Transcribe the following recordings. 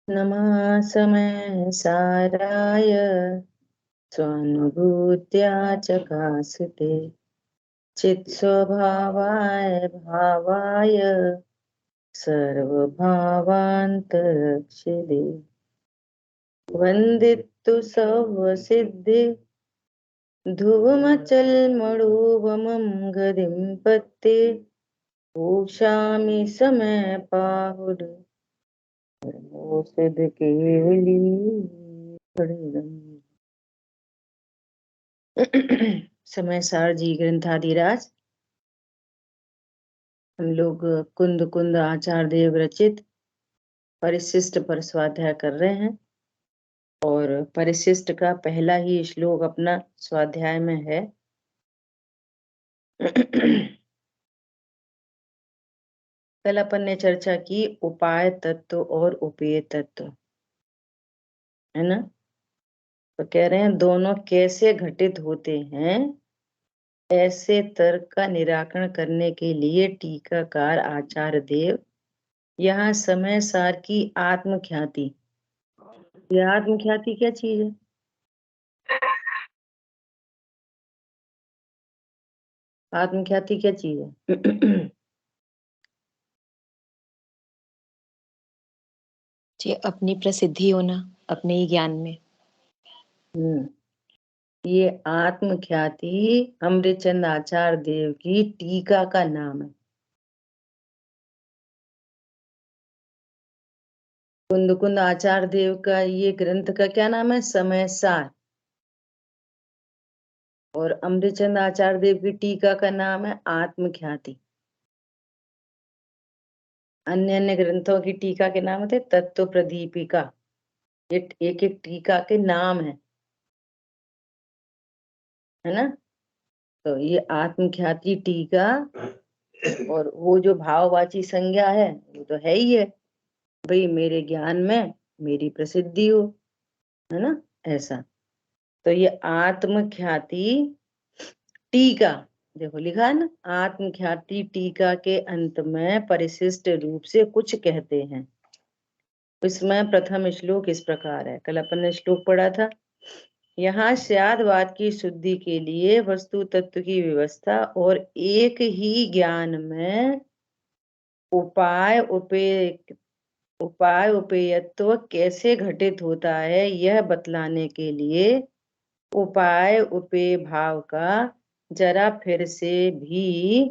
नमः समय साराय स्वानुभूत्या चकासते चित्स्वभावाय भावाय सर्वभावान्तरक्षिते वन्दितु सर्वसिद्धि ध्रुवमचलमणोवमं गतिं पत्ते पूषामि समय पाहुड सिद्ध केवली समय सार जी ग्रंथादिराज हम लोग कुंद कुंद आचार्य देव रचित परिशिष्ट पर स्वाध्याय कर रहे हैं और परिशिष्ट का पहला ही श्लोक अपना स्वाध्याय में है। कल अपन ने चर्चा की उपाय तत्व और उपेय तत्व, है ना। तो कह रहे हैं दोनों कैसे घटित होते हैं, ऐसे तर्क का निराकरण करने के लिए टीकाकार आचार्य देव यहाँ समय सार की आत्मख्याति, यह आत्मख्याति क्या चीज है? आत्मख्याति क्या चीज है? जी, अपनी प्रसिद्धि होना अपने ही ज्ञान में। ये आत्मख्याति अमृतचंद आचार्य देव की टीका का नाम है। कुंद कुंद आचार्य देव का ये ग्रंथ का क्या नाम है? समय सार। और अमृतचंद आचार्य देव की टीका का नाम है आत्मख्याति। अन्य अन्य ग्रंथों की टीका के नाम थे तत्व प्रदीपिका। ये एक एक टीका के नाम है ना। तो ये आत्मख्याति टीका और वो जो भाववाची संज्ञा है वो तो है ही है, भाई मेरे ज्ञान में मेरी प्रसिद्धि हो, है ना, ऐसा। तो ये आत्मख्याति टीका, देखो लिखा है ना, आत्मख्याति टीका के अंत में परिशिष्ट रूप से कुछ कहते हैं। इसमें प्रथम श्लोक इस प्रकार है, कल अपन ने श्लोक पढ़ा था। यहाँ स्यादवाद की शुद्धि के लिए वस्तु तत्व की व्यवस्था और एक ही ज्ञान में उपाय उपेयत्व कैसे घटित होता है यह बतलाने के लिए उपाय उपेय भाव का जरा फिर से भी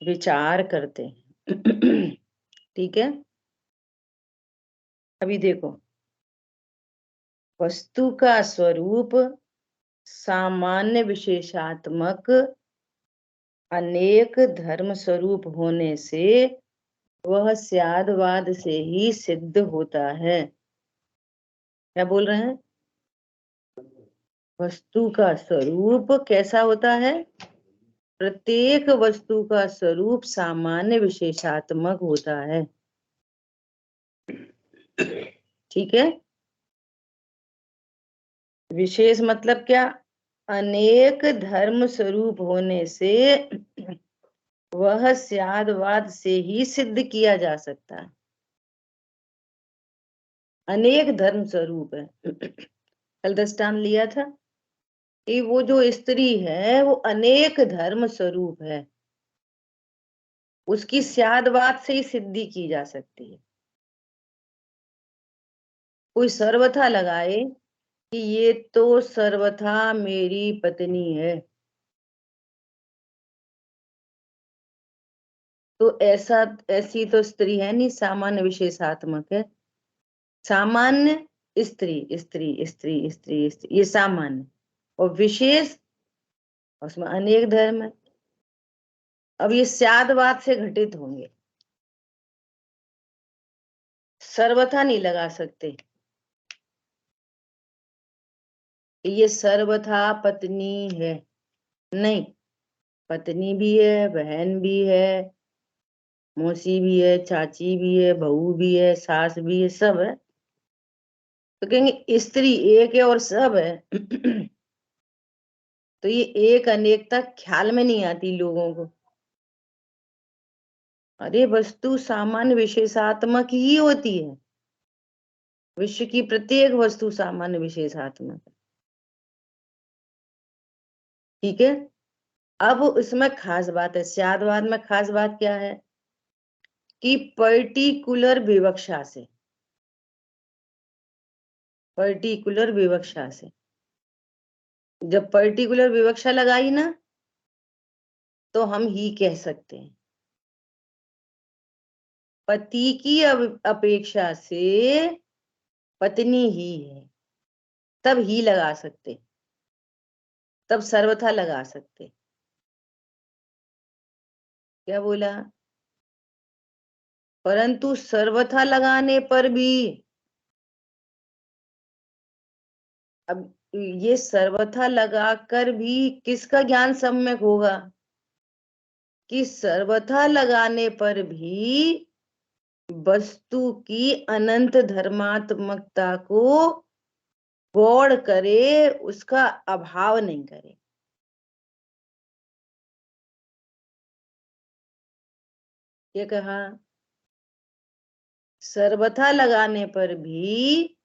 विचार करते हैं। ठीक है, अभी देखो, वस्तु का स्वरूप सामान्य विशेषात्मक अनेक धर्म स्वरूप होने से वह स्यादवाद से ही सिद्ध होता है। क्या बोल रहे हैं? वस्तु का स्वरूप कैसा होता है? प्रत्येक वस्तु का स्वरूप सामान्य विशेषात्मक होता है। ठीक है, विशेष मतलब क्या? अनेक धर्म स्वरूप होने से वह स्यादवाद से ही सिद्ध किया जा सकता है। अनेक धर्म स्वरूप है। कल दृष्टांत लिया था कि वो जो स्त्री है वो अनेक धर्म स्वरूप है, उसकी स्यादवाद से ही सिद्धि की जा सकती है। कोई सर्वथा लगाए कि ये तो सर्वथा मेरी पत्नी है, तो ऐसा ऐसी तो स्त्री है नहीं, सामान्य विशेषात्मक है। सामान्य स्त्री स्त्री स्त्री स्त्री स्त्री, ये सामान्य, और विशेष उसमें अनेक धर्म है। अब ये स्यादवाद से घटित होंगे, सर्वथा नहीं लगा सकते। ये सर्वथा पत्नी है, नहीं, पत्नी भी है, बहन भी है, मौसी भी है, चाची भी है, बहू भी है, सास भी है, सब है। तो कहेंगे स्त्री एक है और सब है। तो ये एक अनेकता ख्याल में नहीं आती लोगों को। अरे वस्तु सामान्य विशेषात्मक ही होती है, विश्व की प्रत्येक वस्तु सामान्य विशेषात्मक है। ठीक है, अब इसमें खास बात है, स्यादवाद में खास बात क्या है कि पर्टिकुलर विवक्षा से, पर्टिकुलर विवक्षा से, जब पर्टिकुलर विवक्षा लगाई ना तो हम ही कह सकते हैं पति की अपेक्षा से पत्नी ही है, तब ही लगा सकते, तब सर्वथा लगा सकते। क्या बोला? परंतु सर्वथा लगाने पर भी, अब ये सर्वथा लगाकर भी किसका ज्ञान सम्यक होगा कि सर्वथा लगाने पर भी वस्तु की अनंत धर्मात्मकता को गौड़ करे, उसका अभाव नहीं करे। ये कहा सर्वथा लगाने पर भी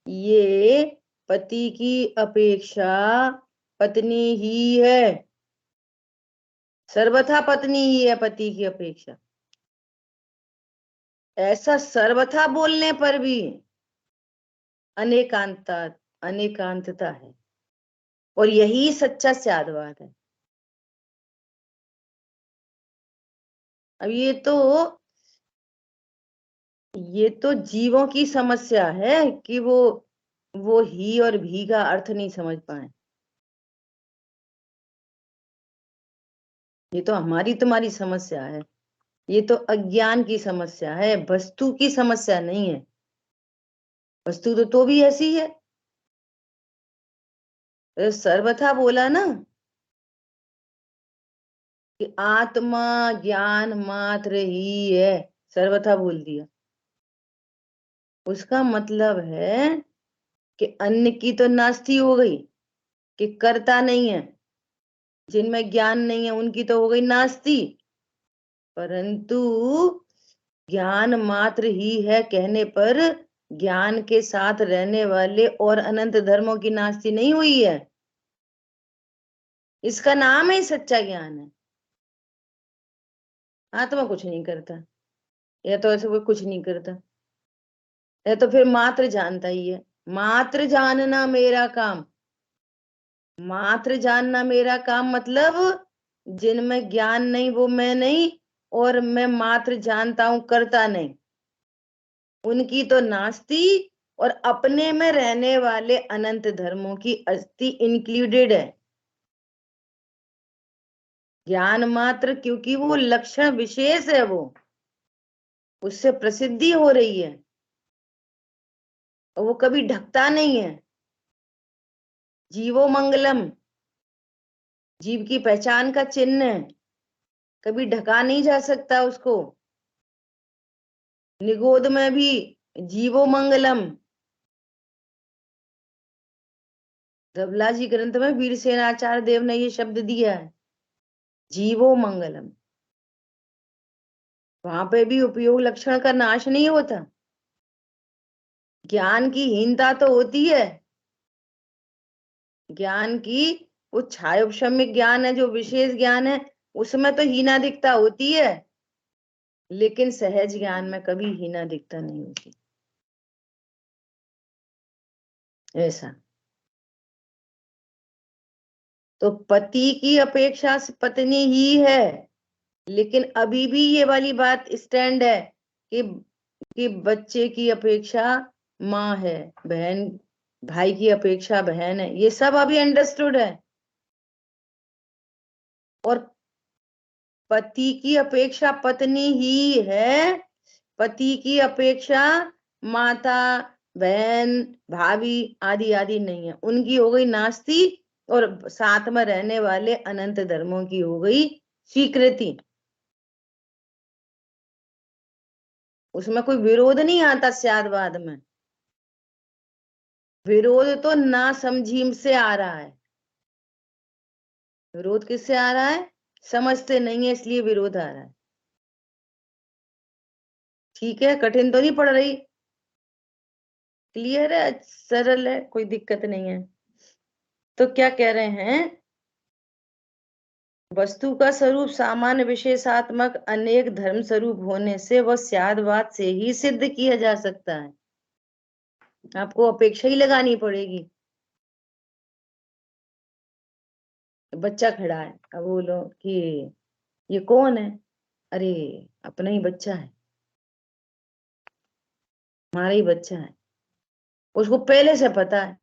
ये पति की अपेक्षा पत्नी ही है, सर्वथा पत्नी ही है पति की अपेक्षा। ऐसा सर्वथा बोलने पर भी अनेकांतता है, और यही सच्चा स्यादवाद है। अब ये तो जीवों की समस्या है कि वो ही और भी का अर्थ नहीं समझ पाए। ये तो हमारी तुम्हारी समस्या है, ये तो अज्ञान की समस्या है, वस्तु की समस्या नहीं है। वस्तु तो भी ऐसी है। सर्वथा बोला ना कि आत्मा ज्ञान मात्र ही है, सर्वथा बोल दिया। उसका मतलब है कि अन्य की तो नास्ती हो गई, कि कर्ता नहीं है, जिनमें ज्ञान नहीं है उनकी तो हो गई नास्ती। परंतु ज्ञान मात्र ही है कहने पर ज्ञान के साथ रहने वाले और अनंत धर्मों की नास्ती नहीं हुई है। इसका नाम ही सच्चा ज्ञान है। आत्मा कुछ नहीं करता, या तो ऐसे कोई कुछ नहीं करता, या तो फिर मात्र जानता ही है। मात्र जानना मेरा काम, मात्र जानना मेरा काम मतलब जिनमें ज्ञान नहीं वो मैं नहीं, और मैं मात्र जानता हूं, करता नहीं, उनकी तो नास्ती, और अपने में रहने वाले अनंत धर्मों की अस्थि इंक्लूडेड है। ज्ञान मात्र क्योंकि वो लक्षण विशेष है, वो उससे प्रसिद्धि हो रही है, और वो कभी ढकता नहीं है। जीवो मंगलम, जीव की पहचान का चिन्ह है, कभी ढका नहीं जा सकता उसको। निगोद में भी जीवो मंगलम, धवला जी ग्रंथ में वीरसेनाचार्य देव ने ये शब्द दिया है, जीवो मंगलम। वहां पे भी उपयोग लक्षण का नाश नहीं होता। ज्ञान की हीनता तो होती है, ज्ञान की वो छायोपशम्य ज्ञान है, जो विशेष ज्ञान है, उसमें तो हीनादिकता होती है, लेकिन सहज ज्ञान में कभी हीनादिकता नहीं होती। ऐसा तो पति की अपेक्षा से पत्नी ही है, लेकिन अभी भी ये वाली बात स्टैंड है कि बच्चे की अपेक्षा माँ है, बहन भाई की अपेक्षा बहन है, ये सब अभी अंडरस्टूड है। और पति की अपेक्षा पत्नी ही है, पति की अपेक्षा माता बहन भाभी आदि आदि नहीं है, उनकी हो गई नास्ती, और साथ में रहने वाले अनंत धर्मों की हो गई स्वीकृति। उसमें कोई विरोध नहीं आता स्यादवाद में, विरोध तो ना समझी से आ रहा है। विरोध किससे आ रहा है? समझते नहीं है इसलिए विरोध आ रहा है। ठीक है, कठिन तो नहीं पड़ रही। क्लियर है, सरल है, कोई दिक्कत नहीं है। तो क्या कह रहे हैं, वस्तु का स्वरूप सामान्य विशेषात्मक अनेक धर्म स्वरूप होने से वह स्यादवाद से ही सिद्ध किया जा सकता है। आपको अपेक्षा ही लगानी पड़ेगी। बच्चा खड़ा है, अब बोलो कि ये कौन है? अरे अपना ही बच्चा है, हमारा ही बच्चा है, उसको पहले से पता है।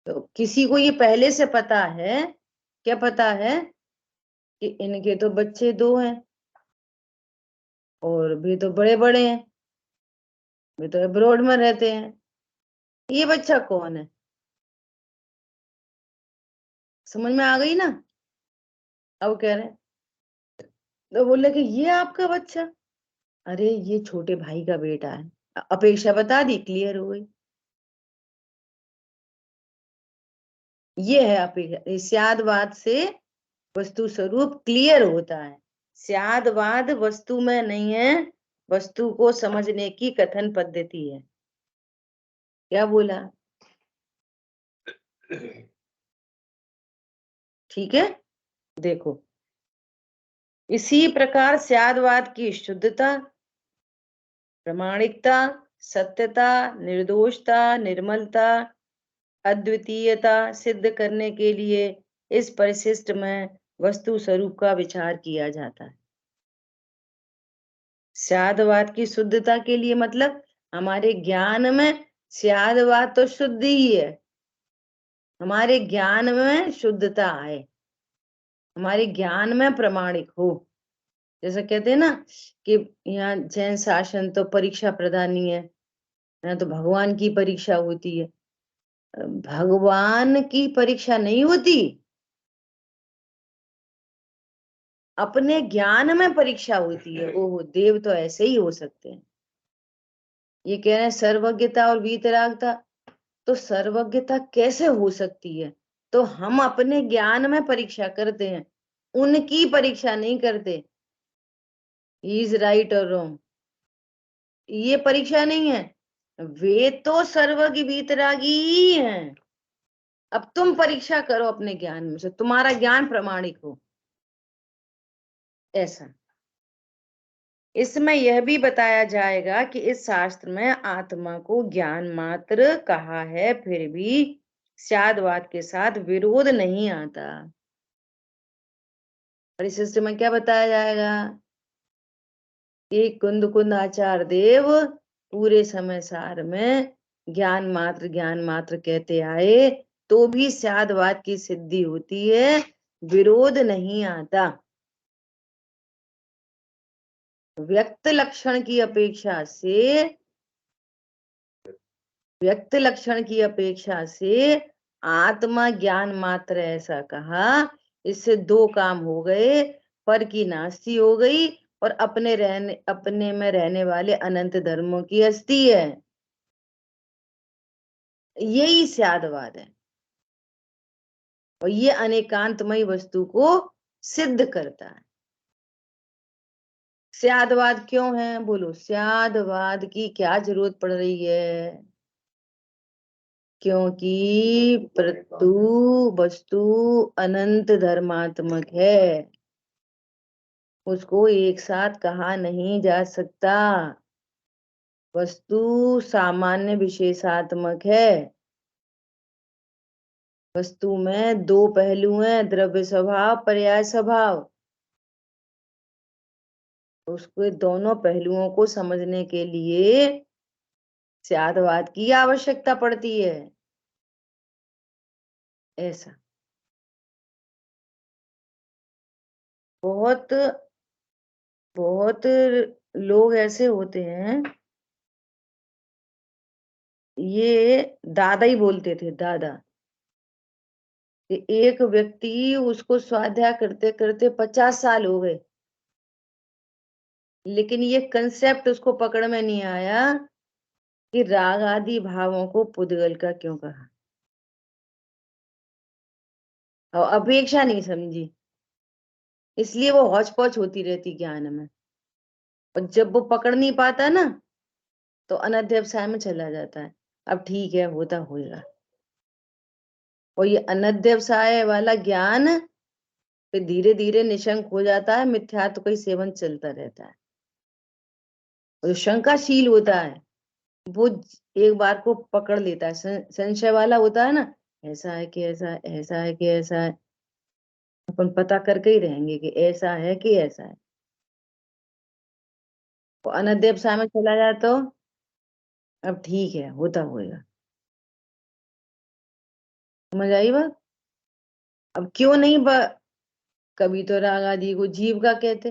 तो किसी को ये पहले से पता है, क्या पता है कि इनके तो बच्चे दो हैं और भी तो बड़े बड़े हैं, वे तो अब्रॉड में रहते हैं। ये बच्चा कौन है? समझ में आ गई ना? अब कह रहे हैं, तो बोले कि ये आपका बच्चा, अरे ये छोटे भाई का बेटा है। अपेक्षा बता दी, क्लियर हो गई। ये है अपेक्षा। स्यादवाद से वस्तु स्वरूप क्लियर होता है। स्यादवाद वस्तु में नहीं है, वस्तु को समझने की कथन पद्धति है। क्या बोला? ठीक है, देखो, इसी प्रकार स्यादवाद की शुद्धता, प्रामाणिकता, सत्यता, निर्दोषता, निर्मलता, अद्वितीयता सिद्ध करने के लिए इस परिशिष्ट में वस्तु स्वरूप का विचार किया जाता है। स्यादवाद की शुद्धता के लिए मतलब हमारे ज्ञान में स्यादवाद तो शुद्ध ही है, हमारे ज्ञान में शुद्धता आए, हमारे ज्ञान में प्रमाणिक हो। जैसा कहते हैं ना कि यहाँ जैन शासन तो परीक्षा प्रधानी है, यहाँ तो भगवान की परीक्षा होती है। भगवान की परीक्षा नहीं होती, अपने ज्ञान में परीक्षा होती है। ओहो, देव तो ऐसे ही हो सकते हैं। ये कह रहे हैं सर्वज्ञता और वीतरागता, तो सर्वज्ञता कैसे हो सकती है? तो हम अपने ज्ञान में परीक्षा करते हैं, उनकी परीक्षा नहीं करते। इज राइट और रॉन्ग, ये परीक्षा नहीं है। वे तो सर्वज्ञ वीतरागी ही हैं। अब तुम परीक्षा करो अपने ज्ञान में से, तुम्हारा ज्ञान प्रमाणिक हो। ऐसा इसमें यह भी बताया जाएगा कि इस शास्त्र में आत्मा को ज्ञान मात्र कहा है, फिर भी स्यादवाद के साथ विरोध नहीं आता। परिशिष्ट में क्या बताया जाएगा कि कुंद कुंद आचार्य देव पूरे समय सार में ज्ञान मात्र कहते आए, तो भी स्यादवाद की सिद्धि होती है, विरोध नहीं आता। व्यक्त लक्षण की अपेक्षा से, व्यक्त लक्षण की अपेक्षा से आत्मा ज्ञान मात्र ऐसा कहा, इससे दो काम हो गए, पर की नास्ती हो गई और अपने में रहने वाले अनंत धर्मों की हस्ती है। यही स्यादवाद है और ये अनेकांतमयी वस्तु को सिद्ध करता है। स्यादवाद क्यों है? बोलो, स्यादवाद की क्या जरूरत पड़ रही है? क्योंकि प्रतु वस्तु अनंत धर्मात्मक है, उसको एक साथ कहा नहीं जा सकता। वस्तु सामान्य विशेषात्मक है, वस्तु में दो पहलू हैं, द्रव्य स्वभाव, पर्याय स्वभाव। उसके दोनों पहलुओं को समझने के लिए स्यादवाद की आवश्यकता पड़ती है। ऐसा बहुत बहुत लोग ऐसे होते हैं, ये दादा ही बोलते थे, दादा कि एक व्यक्ति उसको स्वाध्याय करते करते 50 साल हो गए, लेकिन ये कंसेप्ट उसको पकड़ में नहीं आया कि राग आदि भावों को पुद्गल का क्यों कहा, और अपेक्षा नहीं समझी, इसलिए वो हौच पौच होती रहती ज्ञान में। और जब वो पकड़ नहीं पाता ना, तो अनध्यवसाय में चला जाता है। अब ठीक है, होता होगा। और ये अनध्यवसाय वाला ज्ञान फिर धीरे धीरे निशंक हो जाता है, मिथ्यात्व का ही सेवन चलता रहता है। और जो शंकाशील होता है वो एक बार को पकड़ लेता है, संशय वाला होता है ना, ऐसा है कि ऐसा है, ऐसा है कि ऐसा है, अपन पता करके ही रहेंगे कि ऐसा है कि ऐसा है। वो अनध्यवसाय में चला जाए तो अब ठीक है, होता होगा। समझ आई बात? अब क्यों नहीं कभी तो राग आदि को जीव का कहते।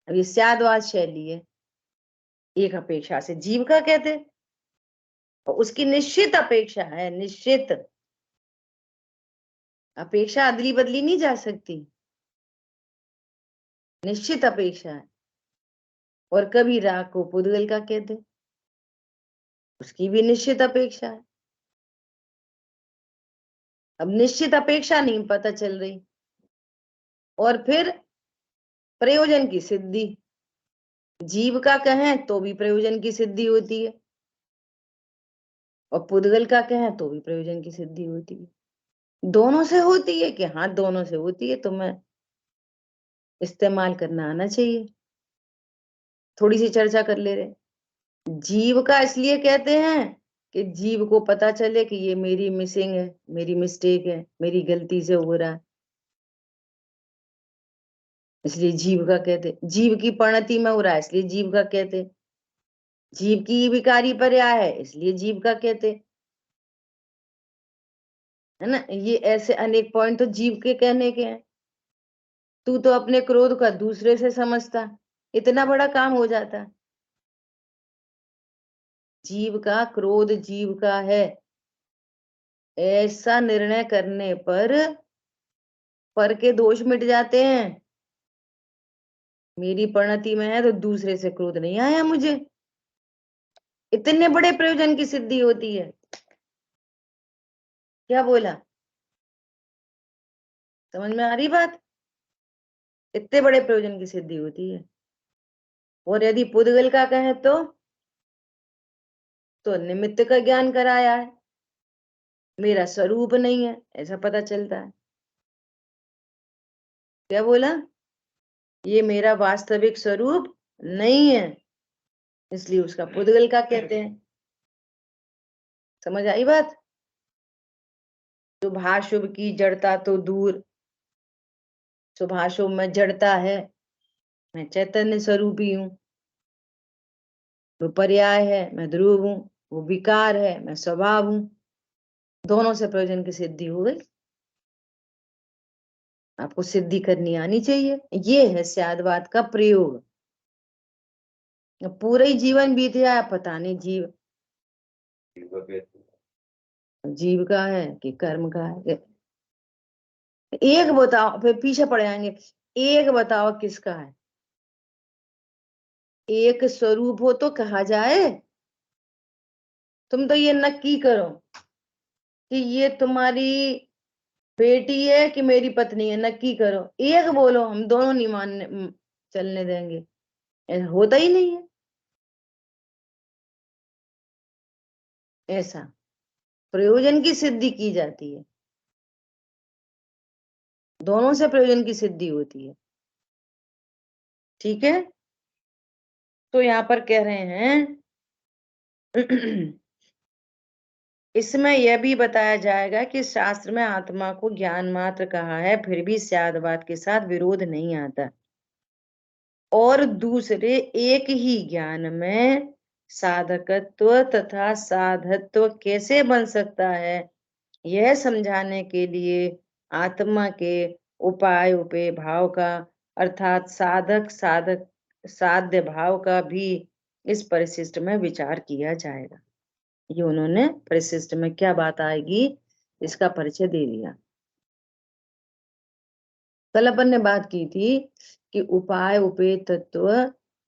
अब ये स्यादवाद शैली है, एक अपेक्षा से जीव का कहते, और उसकी निश्चित अपेक्षा है, निश्चित अपेक्षा अदली बदली नहीं जा सकती, निश्चित अपेक्षा है। और कभी राग को पुद्गल का कहते, उसकी भी निश्चित अपेक्षा है। अब निश्चित अपेक्षा नहीं पता चल रही, और फिर प्रयोजन की सिद्धि, जीव का कहें तो भी प्रयोजन की सिद्धि होती है, और पुद्गल का कहें तो भी प्रयोजन की सिद्धि होती है। दोनों से होती है कि हाँ, दोनों से होती है, तो मैं इस्तेमाल करना आना चाहिए। थोड़ी सी चर्चा कर ले रहे। जीव का इसलिए कहते हैं कि जीव को पता चले कि ये मेरी मिसिंग है, मेरी मिस्टेक है, मेरी गलती से हो रहा है, इसलिए जीव का कहते। जीव की परिणति में हो रहा है, इसलिए जीव का कहते। जीव की विकारी पर्याय है, इसलिए जीव का कहते, है ना। ये ऐसे अनेक पॉइंट तो जीव के कहने के हैं। तू तो अपने क्रोध का दूसरे से समझता, इतना बड़ा काम हो जाता। जीव का क्रोध जीव का है, ऐसा निर्णय करने पर के दोष मिट जाते हैं। मेरी परिणति में है तो दूसरे से क्रोध नहीं आया मुझे, इतने बड़े प्रयोजन की सिद्धि होती है। क्या बोला? समझ में आ रही बात? इतने बड़े प्रयोजन की सिद्धि होती है। और यदि पुद्गल का कहे तो निमित्त का ज्ञान कराया है, मेरा स्वरूप नहीं है, ऐसा पता चलता है। क्या बोला? ये मेरा वास्तविक स्वरूप नहीं है, इसलिए उसका पुद्गल का कहते हैं। समझ आई बात? शुभाशुभ की जड़ता तो दूर, शुभाशुभ में जड़ता है, मैं चैतन्य स्वरूपी हूँ। वो पर्याय है, मैं ध्रुव हूँ। वो विकार है, मैं स्वभाव हूँ। दोनों से प्रयोजन की सिद्धि हो गई। आपको सिद्धि करनी आनी चाहिए। ये है स्यादवाद का प्रयोग। पूरा ही जीवन बीत जाए, पता नहीं जीव का है कि कर्म का है। एक बताओ, फिर पीछे पड़ जाएंगे। एक बताओ किसका है? एक स्वरूप हो तो कहा जाए। तुम तो ये नक्की करो कि ये तुम्हारी बेटी है कि मेरी पत्नी है, नक्की करो। एक बोलो, हम दोनों नहीं मानने चलने देंगे, ऐसा होता ही नहीं है। ऐसा प्रयोजन की सिद्धि की जाती है, दोनों से प्रयोजन की सिद्धि होती है। ठीक है, तो यहाँ पर कह रहे हैं इसमें यह भी बताया जाएगा कि शास्त्र में आत्मा को ज्ञान मात्र कहा है, फिर भी स्यादवाद के साथ विरोध नहीं आता। और दूसरे एक ही ज्ञान में साधकत्व तथा साधत्व कैसे बन सकता है, यह समझाने के लिए आत्मा के उपाय उपेय भाव का, अर्थात साधक साधक साध्य भाव का भी इस परिशिष्ट में विचार किया जाएगा। ये उन्होंने परिशिष्ट में क्या बात आएगी इसका परिचय दे दिया। कल अपन ने बात की थी कि उपाय उपेय तत्व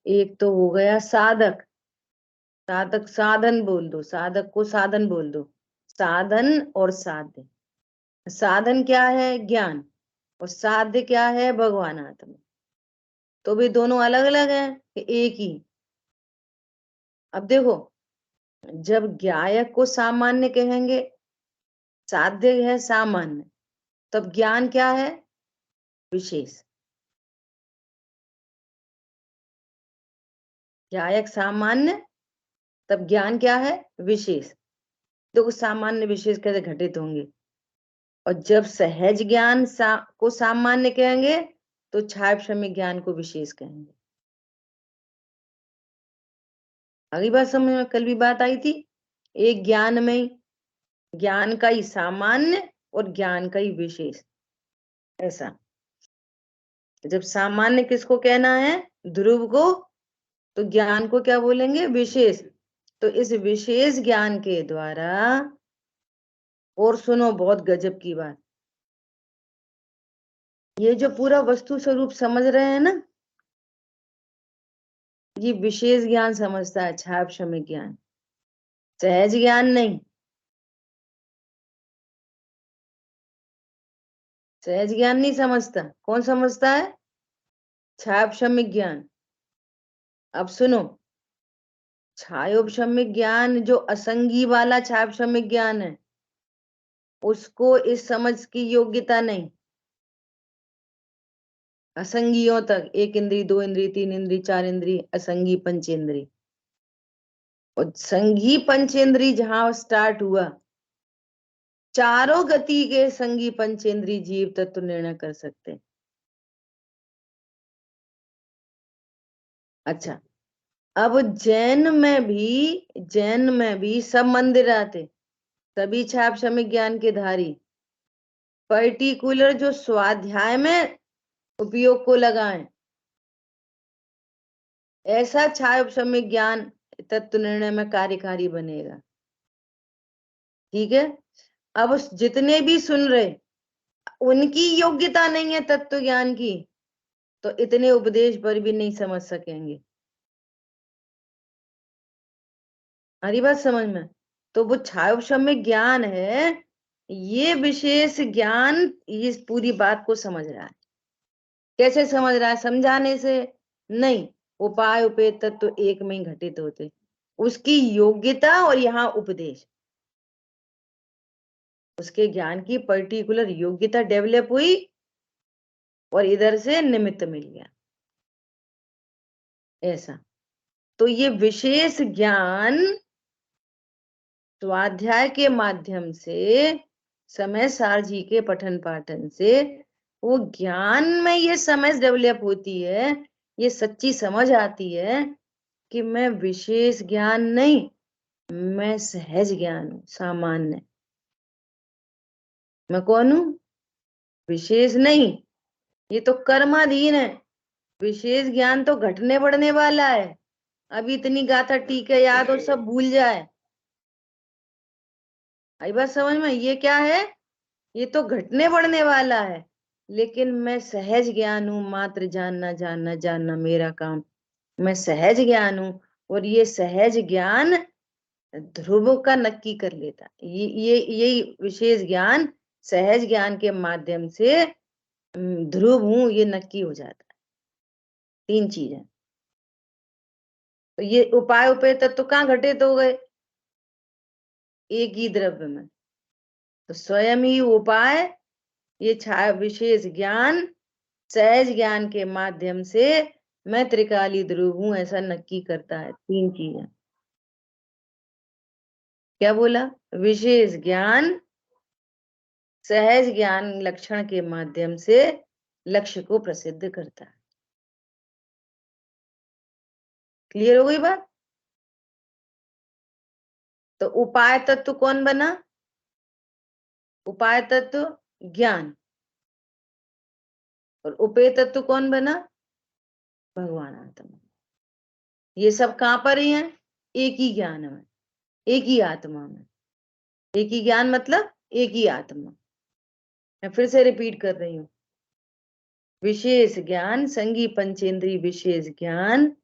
एक तो हो गया साधक, साधक साधन बोल दो, साधक को साधन बोल दो, साधन और साध्य। साधन क्या है? ज्ञान। और साध्य क्या है? भगवान आत्मा। तो भी दोनों अलग अलग हैं कि एक ही? अब देखो, जब ज्ञायक को सामान्य कहेंगे, साध्य है सामान्य, तब ज्ञान क्या है? विशेष। ज्ञायक सामान्य, तब ज्ञान क्या है? विशेष। देखो सामान्य विशेष कैसे घटित होंगे? और जब सहज ज्ञान को सामान्य कहेंगे तो छायाक्षमिक ज्ञान को विशेष कहेंगे। अगली बात समझ में, कल भी बात आई थी, एक ज्ञान में ज्ञान का ही सामान्य और ज्ञान का ही विशेष, ऐसा। जब सामान्य किसको कहना है? ध्रुव को। तो ज्ञान को क्या बोलेंगे? विशेष। तो इस विशेष ज्ञान के द्वारा, और सुनो बहुत गजब की बात, ये जो पूरा वस्तु स्वरूप समझ रहे हैं ना, ये विशेष ज्ञान समझता है, छायाक्षमिक ज्ञान, सहज ज्ञान नहीं। सहज ज्ञान नहीं समझता। कौन समझता है? छायाक्षमिक ज्ञान। अब सुनो, छायोपशमिक ज्ञान जो असंगी वाला छायोपशमिक ज्ञान है, उसको इस समझ की योग्यता नहीं। असंगियों तक, एक इंद्री, दो इंद्री, तीन इंद्री, चार इंद्री, असंगी पंचेंद्री। और संगी पंचेंद्री जहां स्टार्ट हुआ, चारों गति के संगी पंचेंद्री जीव तत्व निर्णय कर सकते। अच्छा, अब जैन में भी सब मंदिर आते, सभी छायाक्षमिक ज्ञान के धारी, पर्टिकुलर जो स्वाध्याय में उपयोग को लगाएं, ऐसा छायोपशमिक ज्ञान तत्व निर्णय में कार्यकारी बनेगा। ठीक है? अब जितने भी सुन रहे, उनकी योग्यता नहीं है तत्व ज्ञान की, तो इतने उपदेश पर भी नहीं समझ सकेंगे। हरी बात समझ में? तो वो छायोपशमिक ज्ञान है, ये विशेष ज्ञान इस पूरी बात को समझ रहा है। कैसे समझ रहा है? समझाने से नहीं, उपाय उपेय तत्व एक में ही घटित होते, उसकी योग्यता और यहाँ उपदेश, उसके ज्ञान की पर्टिकुलर योग्यता डेवलप हुई और इधर से निमित्त मिल गया, ऐसा। तो ये विशेष ज्ञान स्वाध्याय के माध्यम से, समय सार जी के पठन पाठन से, वो ज्ञान में ये समझ डेवलप होती है, ये सच्ची समझ आती है कि मैं विशेष ज्ञान नहीं, मैं सहज ज्ञान हूं, सामान्य। मैं कौन हूं? विशेष नहीं, ये तो कर्माधीन है। विशेष ज्ञान तो घटने बढ़ने वाला है। अभी इतनी गाथा ठीक है याद और सब भूल जाए। आई बात समझ में? ये क्या है? ये तो घटने बढ़ने वाला है, लेकिन मैं सहज ज्ञान हूं, मात्र जानना जानना जानना मेरा काम। मैं सहज ज्ञान हूं, और ये सहज ज्ञान ध्रुव का नक्की कर लेता। ये यही विशेष ज्ञान सहज ज्ञान के माध्यम से ध्रुव हूं, ये नक्की हो जाता है। तीन चीजें। तो ये उपाय उपेय तत्व कहाँ घटित हो गए? एक ही द्रव्य में। तो स्वयं ही उपाय, ये छाया विशेष ज्ञान सहज ज्ञान के माध्यम से मैं त्रिकाली ध्रुव हूं, ऐसा नक्की करता है। तीन चीजें। क्या बोला? विशेष ज्ञान सहज ज्ञान लक्षण के माध्यम से लक्ष्य को प्रसिद्ध करता है। क्लियर हो गई बात? तो उपाय तत्व कौन बना? उपाय तत्व ज्ञान। और उपेय तत्व कौन बना? भगवान आत्मा। ये सब कहां पर ही है? एक ही ज्ञान में, एक ही आत्मा में। एक ही ज्ञान मतलब एक ही आत्मा। मैं फिर से रिपीट कर रही हूँ, विशेष ज्ञान, संगी पंचेंद्रिय विशेष ज्ञान,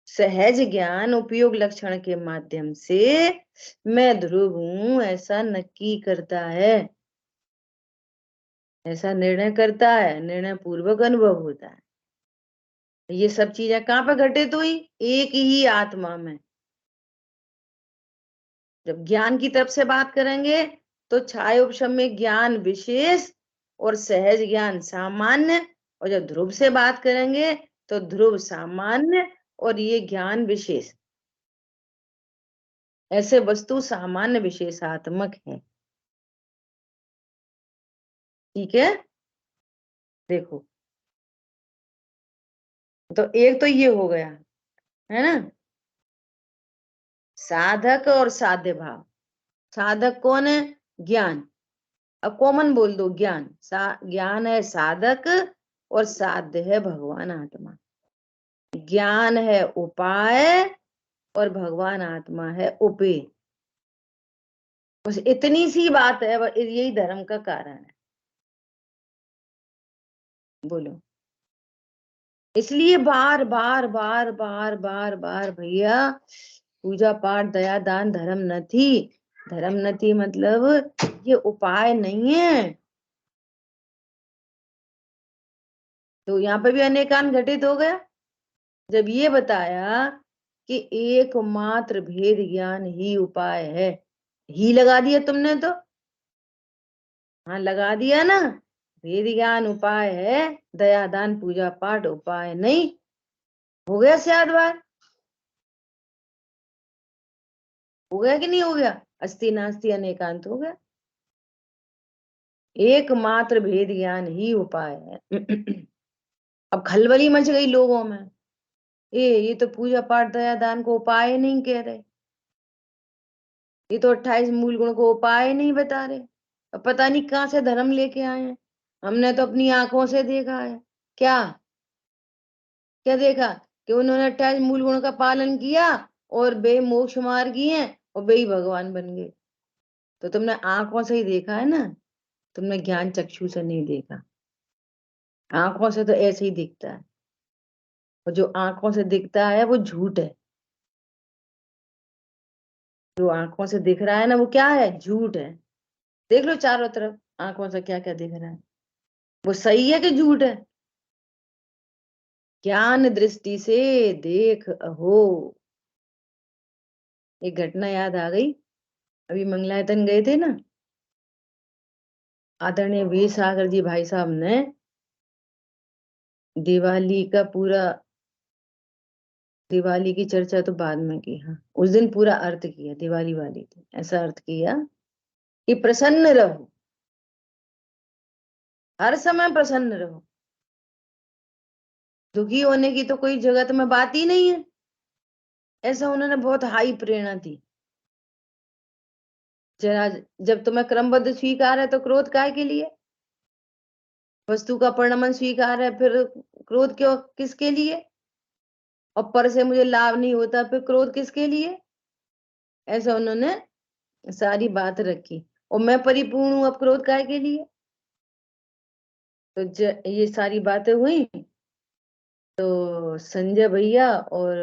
सहज ज्ञान, उपयोग लक्षण के माध्यम से मैं ध्रुव हूं ऐसा नक्की करता है, ऐसा निर्णय करता है, निर्णय पूर्वक अनुभव होता है। ये सब चीजें कहाँ पे घटित हुई? एक ही आत्मा में। जब ज्ञान की तरफ से बात करेंगे तो छाया उपशम में ज्ञान विशेष और सहज ज्ञान सामान्य, और जब ध्रुव से बात करेंगे तो ध्रुव सामान्य और ये ज्ञान विशेष। ऐसे वस्तु सामान्य विशेषात्मक है। ठीक है, देखो, तो एक तो ये हो गया, है ना, साधक और साध्य भाव। साधक कौन है? ज्ञान। अब कॉमन बोल दो, ज्ञान। ज्ञान है साधक और साध्य है भगवान आत्मा। ज्ञान है उपाय और भगवान आत्मा है उपेय। बस इतनी सी बात है, यही धर्म का कारण है। बोलो, इसलिए बार बार बार बार बार बार भैया, पूजा पाठ दया दान धर्म न थी। धर्म न थी मतलब ये उपाय नहीं है। तो यहाँ पे भी अनेकान घटित हो गया जब ये बताया कि एकमात्र भेद ज्ञान ही उपाय है। ही लगा दिया तुमने तो, हाँ लगा दिया ना। भेद ज्ञान उपाय है, दया दान पूजा पाठ उपाय नहीं। हो गया शायद बार, हो गया कि नहीं हो गया? अस्ति नास्ति अनेकांत हो गया। एकमात्र भेद ज्ञान ही उपाय है। अब खलबली मच गई लोगों में, ये तो पूजा पाठ दया दान को उपाय नहीं कह रहे, ये तो 28 मूल गुण को उपाय नहीं बता रहे। अब पता नहीं कहां से धर्म लेके आए हैं। हमने तो अपनी आंखों से देखा है। क्या क्या देखा? कि उन्होंने 28 मूल गुण का पालन किया और बे मोक्ष मार्गी हैं और बे ही भगवान बन गए। तो तुमने आंखों से ही देखा है ना, तुमने ज्ञान चक्षु से नहीं देखा। आंखों से तो ऐसे ही दिखता है, और जो आंखों से दिखता है वो झूठ है। जो आंखों से दिख रहा है ना वो क्या है? झूठ है। देख लो चारों तरफ आंखों से क्या क्या दिख रहा है, वो सही है कि झूठ है? ज्ञान दृष्टि से देख अहो। एक घटना याद आ गई, अभी मंगलायतन गए थे ना, आदरणीय वीर सागर जी भाई साहब ने दिवाली का पूरा, दिवाली की चर्चा तो बाद में की, हाँ उस दिन पूरा अर्थ किया, दिवाली वाली थी, ऐसा अर्थ किया कि प्रसन्न रहो, हर समय प्रसन्न रहो। दुखी होने की तो कोई जगत में बात ही नहीं है। ऐसा उन्होंने बहुत हाई प्रेरणा दी। जरा, जब तुम्हें क्रमबद्ध स्वीकार है तो क्रोध काय के लिए? वस्तु का परिणमन स्वीकार है, फिर क्रोध क्यों, किसके लिए? और पर से मुझे लाभ नहीं होता, फिर क्रोध किसके लिए? ऐसा उन्होंने सारी बात रखी। और मैं परिपूर्ण हूं, अब क्रोध काय के लिए? तो ये सारी बातें हुई। तो संजय भैया और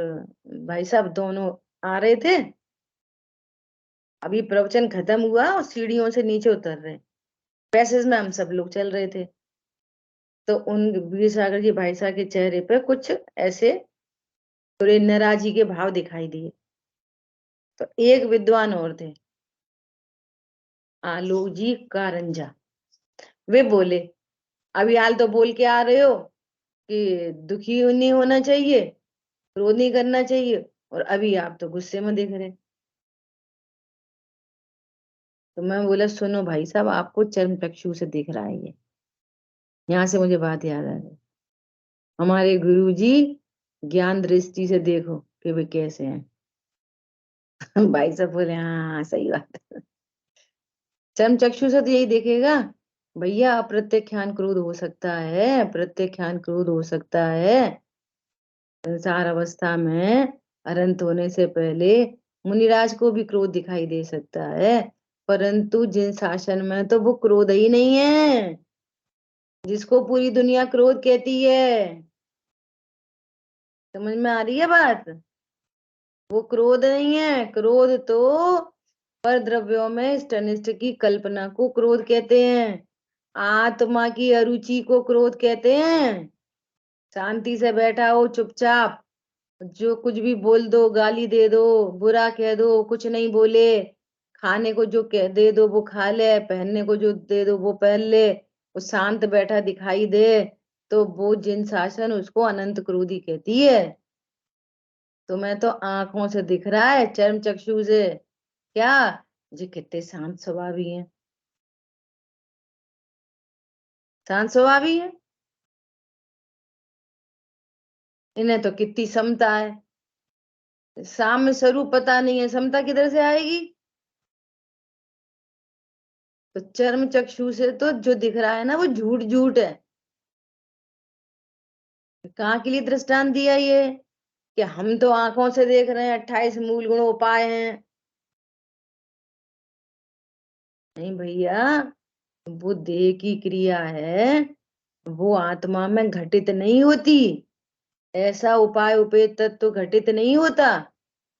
भाई साहब दोनों आ रहे थे, अभी प्रवचन खत्म हुआ और सीढ़ियों से नीचे उतर रहे, पैसेज में हम सब लोग चल रहे थे। तो उन वीर सागर जी भाई साहब के चेहरे पे कुछ ऐसे थोड़े नाराजी के भाव दिखाई दिए। तो एक विद्वान और थे, आलोक जी कारंजा, वे बोले, अभी हाल तो बोल के आ रहे हो कि दुखी नहीं होना चाहिए, क्रोध नहीं करना चाहिए, और अभी आप तो गुस्से में दिख रहे। तो मैं बोला, सुनो भाई साहब, आपको चर्म चक्षु से दिख रहा है ये। यहाँ से मुझे बात याद आ गई, हमारे गुरु जी ज्ञान दृष्टि से देखो कि वे कैसे हैं। भाई साहब बोले, हाँ सही बात है। चर्म चक्षु से तो यही देखेगा भैया, अप्रत्यक्षान क्रोध हो सकता है, प्रत्यक्षान क्रोध हो सकता है। संसार अवस्था में अनंत होने से पहले मुनिराज को भी क्रोध दिखाई दे सकता है। परंतु जिन शासन में तो वो क्रोध ही नहीं है, जिसको पूरी दुनिया क्रोध कहती है। समझ में आ रही है बात? वो क्रोध नहीं है। क्रोध तो पर द्रव्यों में इष्टनिष्ट की कल्पना को क्रोध कहते हैं। आत्मा की अरुचि को क्रोध कहते हैं। शांति से बैठा हो चुपचाप, जो कुछ भी बोल दो, गाली दे दो, बुरा कह दो, कुछ नहीं बोले, खाने को जो कह दे दो वो खा ले, पहनने को जो दे दो वो पहन ले, वो शांत बैठा दिखाई दे, तो वो जिन शासन उसको अनंत क्रोधी कहती है। तुम्हें तो आंखों से दिख रहा है, चर्म चक्षु से, क्या जी कितने शांत स्वभावी हैं, शांत स्वभावी है। इन्हें तो कितनी समता है, साम्य स्वरूप पता नहीं है, समता किधर से आएगी? तो चर्म चक्षु से तो जो दिख रहा है ना वो झूठ झूठ है। कहाँ के लिए दृष्टांत दिया ये कि हम तो आंखों से देख रहे हैं, 28 मूल गुण उपाय हैं। नहीं भैया, वो देह की क्रिया है, वो आत्मा में घटित नहीं होती। ऐसा उपाय उपेय तत्व घटित नहीं होता,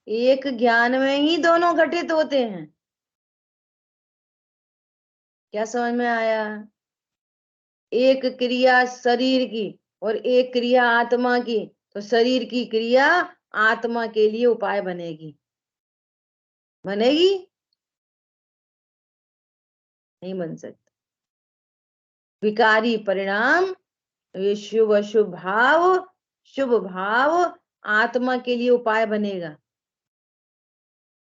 एक ज्ञान में ही दोनों घटित होते हैं। क्या समझ में आया? एक क्रिया शरीर की और एक क्रिया आत्मा की, तो शरीर की क्रिया आत्मा के लिए उपाय बनेगी, बनेगी? नहीं बन सकती। विकारी परिणाम, ये शुभ अशुभ भाव, शुभ भाव आत्मा के लिए उपाय बनेगा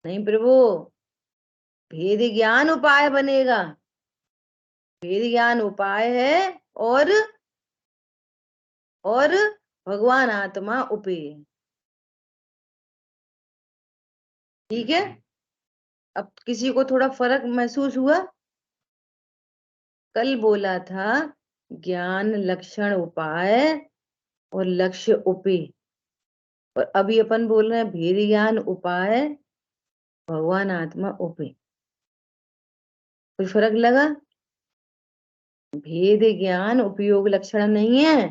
नहीं प्रभु, भेद ज्ञान उपाय बनेगा। भेद ज्ञान उपाय है, और और भगवान आत्मा उपेय। ठीक है? अब किसी को थोड़ा फर्क महसूस हुआ? कल बोला था ज्ञान लक्षण उपाय और लक्ष्य उपेय, और अभी अपन बोल रहे हैं भेद ज्ञान उपाय, भगवान आत्मा उपेय। कुछ फर्क लगा? भेद ज्ञान उपयोग लक्षण नहीं है,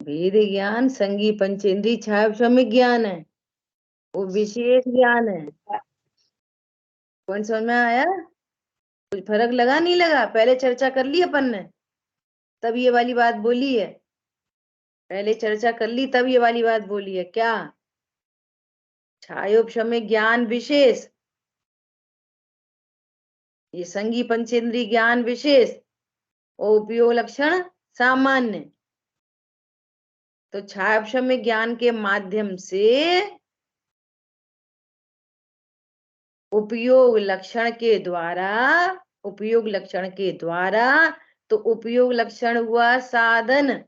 भेद ज्ञान संगी पंचेंद्री छाया श्रमिक ज्ञान है, वो विशेष ज्ञान है। कौन समझ में आया? कुछ फर्क लगा नहीं लगा? पहले चर्चा कर ली अपन ने, तब ये वाली बात बोली है। पहले चर्चा कर ली तब ये वाली बात बोली है क्या? छायोपशमिक ज्ञान विशेष, ये संगी पंचेंद्री ज्ञान विशेष और उपयोग लक्षण सामान्य। तो छायोपशमिक ज्ञान के माध्यम से उपयोग लक्षण के द्वारा, उपयोग लक्षण के द्वारा, तो उपयोग लक्षण हुआ साधन,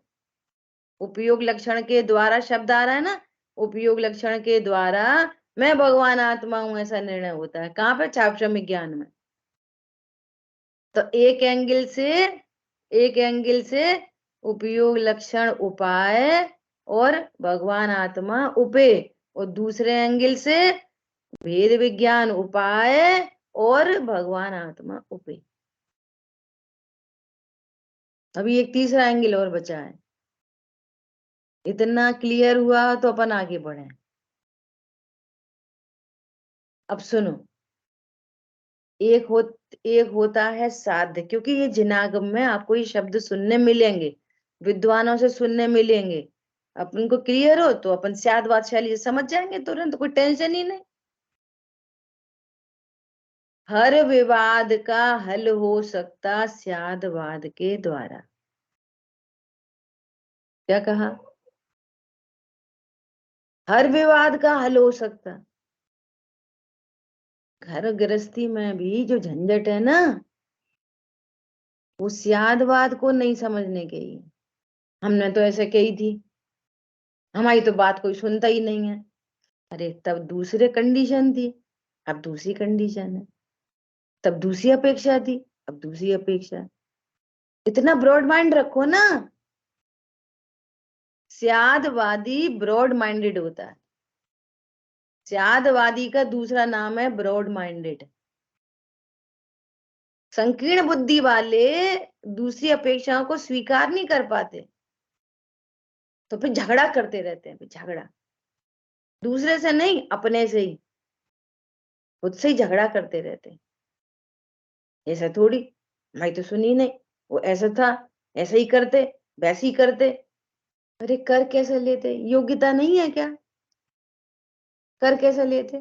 उपयोग लक्षण के द्वारा शब्द आ रहा है ना, उपयोग लक्षण के द्वारा मैं भगवान आत्मा हूं ऐसा निर्णय होता है। कहाँ पे? छायोपशमिक ज्ञान में। तो एक एंगल से उपयोग लक्षण उपाय और भगवान आत्मा उपेय, और दूसरे एंगल से भेद विज्ञान उपाय और भगवान आत्मा उपेय। अभी एक तीसरा एंगल और बचा है। इतना क्लियर हुआ तो अपन आगे बढ़े। अब सुनो, एक होता है साध्य, क्योंकि ये जिनागम में आपको ये शब्द सुनने मिलेंगे, विद्वानों से सुनने मिलेंगे। अपन को क्लियर हो तो अपन स्यादवाद शैली से समझ जाएंगे तुरंत, कोई टेंशन ही नहीं। हर विवाद का हल हो सकता स्यादवाद के द्वारा। क्या कहा? हर विवाद का हल हो सकता। घर गृहस्थी में भी जो झंझट है ना, वो स्यादवाद को नहीं समझने के ही। हमने तो ऐसे कही थी, हमारी तो बात कोई सुनता ही नहीं है। अरे तब दूसरे कंडीशन थी, अब दूसरी कंडीशन है। तब दूसरी अपेक्षा थी, अब दूसरी अपेक्षा है। इतना ब्रॉड माइंड रखो ना। स्यादवादी ब्रॉड माइंडेड होता है। स्यादवादी का दूसरा नाम है ब्रॉड माइंडेड। संकीर्ण बुद्धि वाले दूसरी अपेक्षाओं को स्वीकार नहीं कर पाते, तो फिर झगड़ा करते रहते हैं। फिर झगड़ा दूसरे से नहीं, अपने से ही, खुद से ही झगड़ा करते रहते हैं। ऐसा थोड़ी, मैं तो सुनी नहीं, वो ऐसा था, ऐसा ही करते, वैसे ही करते। अरे कर कैसे लेते? योग्यता नहीं है क्या? कर कैसे लेते?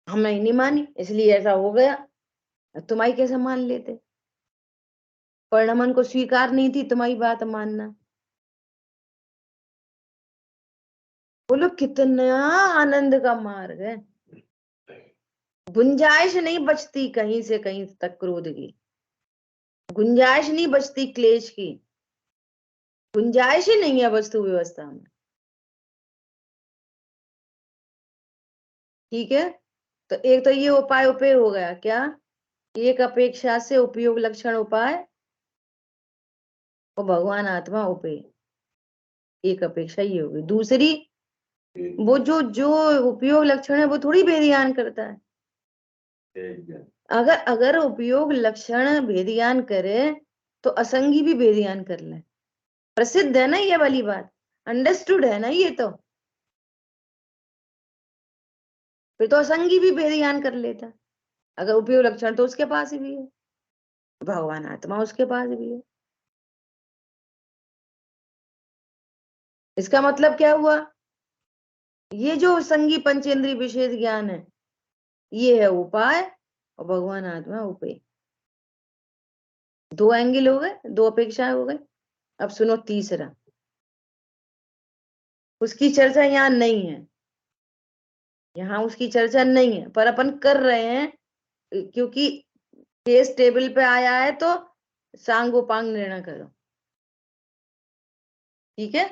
हमने ही नहीं मानी इसलिए ऐसा हो गया, तुम्हारी कैसे मान लेते? परमन को स्वीकार नहीं थी तुम्हारी बात मानना। बोलो कितना आनंद का मार्ग है। गुंजाइश नहीं बचती कहीं से कहीं तक क्रोध की, गुंजाइश नहीं बचती क्लेश की, गुंजाइश ही नहीं है वस्तु व्यवस्था में। ठीक है, तो एक तो ये उपाय उपेय हो गया क्या? एक अपेक्षा से उपयोग लक्षण उपाय और भगवान आत्मा उपेय, एक अपेक्षा ये होगी। दूसरी, वो जो जो उपयोग लक्षण है वो थोड़ी भेदियान करता है। अगर अगर उपयोग लक्षण भेदियान करे तो असंगी भी भेदियान कर ले। प्रसिद्ध है ना ये वाली बात, अंडरस्टूड है ना ये तो। फिर तो असंगी भी भेदियान कर लेता। अगर उपयोग लक्षण तो उसके पास भी है, भगवान आत्मा उसके पास भी है। इसका मतलब क्या हुआ? ये जो संगी पंचेंद्रिय विशेष ज्ञान है, ये है उपाय, और भगवान आत्मा उपेय। दो एंगल हो गए, दो अपेक्षाएं हो गई। अब सुनो तीसरा, उसकी चर्चा यहाँ नहीं है, यहाँ उसकी चर्चा नहीं है, पर अपन कर रहे हैं क्योंकि केस टेबल पे आया है, तो सांगोपांग निर्णय करो। ठीक है,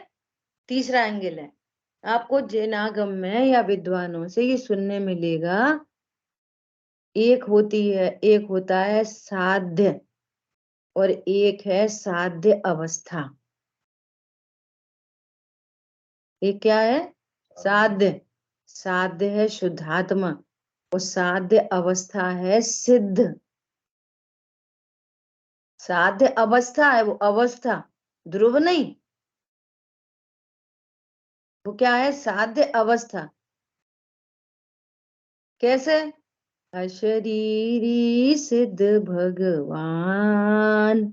तीसरा एंगल है। आपको जैनागम में या विद्वानों से ये सुनने मिलेगा, एक होता है साध्य और एक है साध्य अवस्था। एक क्या है? साध्य। साध्य है शुद्धात्मा और साध्य अवस्था है सिद्ध। साध्य अवस्था है, वो अवस्था, ध्रुव नहीं। वो क्या है? साध्य अवस्था। कैसे? अशरीरी सिद्ध भगवान,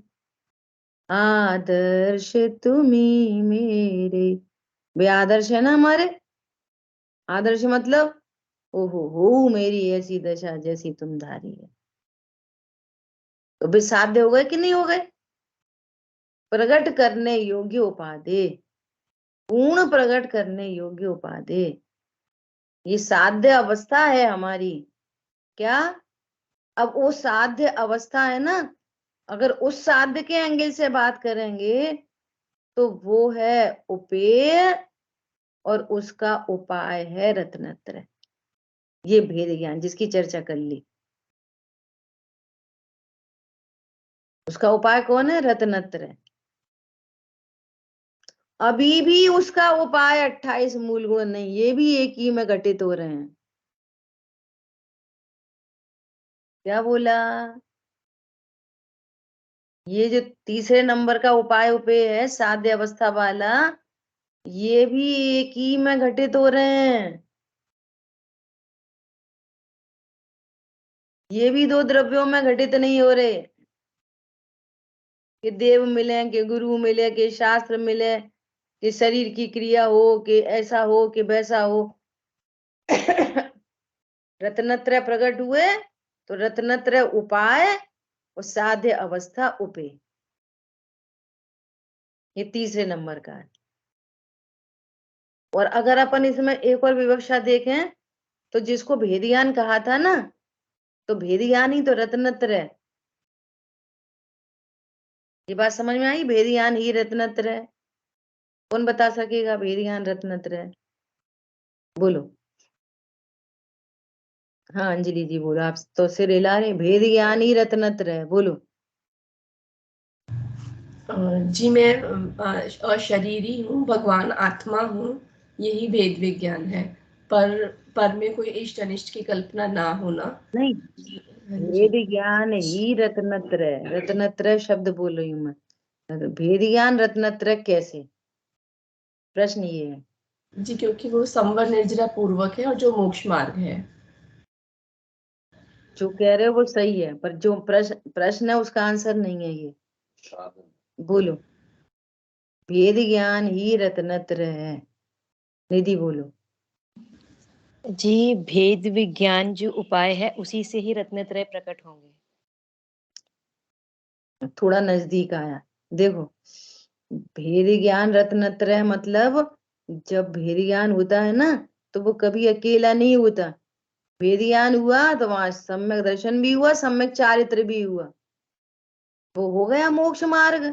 आदर्श तुम्ही मेरे। वे आदर्श है ना हमारे। आदर्श मतलब ओहो मेरी ऐसी दशा जैसी तुम धारी है। तो वे साध्य हो गए कि नहीं हो गए? प्रकट करने योग्य उपाधि, पूर्ण प्रकट करने योग्य उपाधि, ये साध्य अवस्था है हमारी। क्या? अब वो साध्य अवस्था है ना, अगर उस साध्य के एंगल से बात करेंगे तो वो है उपेय और उसका उपाय है रत्नत्रय। ये भेद ज्ञान जिसकी चर्चा कर ली, उसका उपाय कौन है? रत्नत्रय। अभी भी उसका उपाय 28 मूल गुण नहीं, ये भी एक ही में घटित हो रहे हैं। क्या बोला? ये जो तीसरे नंबर का उपाय उपेय है साध्य अवस्था वाला, ये भी एक ही में घटित हो रहे हैं। ये भी दो द्रव्यों में घटित नहीं हो रहे कि देव मिले, कि गुरु मिले, कि शास्त्र मिले, कि शरीर की क्रिया हो, कि ऐसा हो कि वैसा हो। रत्नत्रय प्रकट हुए तो रत्नत्रय उपाय और साध्य अवस्था उपेय, ये तीसरे नंबर का है। और अगर अपन इसमें एक और विवक्षा देखें तो जिसको भेदियान कहा था ना, तो भेदियान ही तो रत्नत्रय। ये बात समझ में आई? भेदियान ही रत्नत्रय। कौन बता सकेगा भेदियान रत्नत्रय? बोलो। हाँ अंजलि जी बोलो, आप तो सिर हिला रहे। भेद ज्ञान ही रत्नत्रय, बोलो। जी मैं अशरीरी हूँ, भगवान आत्मा हूँ, यही भेद विज्ञान है। पर में कोई इष्ट अनिष्ट की कल्पना ना होना। नहीं, हाँ जी। भेद ज्ञान ही रत्नत्रय, रत्नत्रय शब्द बोल रही हूं मैं। भेद ज्ञान रत्नत्रय कैसे, प्रश्न ये है। जी, क्योंकि वो संवर निर्जरा पूर्वक है और जो मोक्ष मार्ग है। जो कह रहे हो वो सही है, पर जो प्रश्न है उसका आंसर नहीं है ये। बोलो, भेद ज्ञान ही रत्नत्रय है, निधि बोलो। जी, भेद विज्ञान जो उपाय है उसी से ही रत्नत्रय प्रकट होंगे। थोड़ा नजदीक आया। देखो, भेद ज्ञान रत्नत्रय मतलब जब भेद ज्ञान होता है ना, तो वो कभी अकेला नहीं होता। भेद ज्ञान हुआ तो वहां सम्यक दर्शन भी हुआ, सम्यक चारित्र भी हुआ, वो हो गया मोक्ष मार्ग।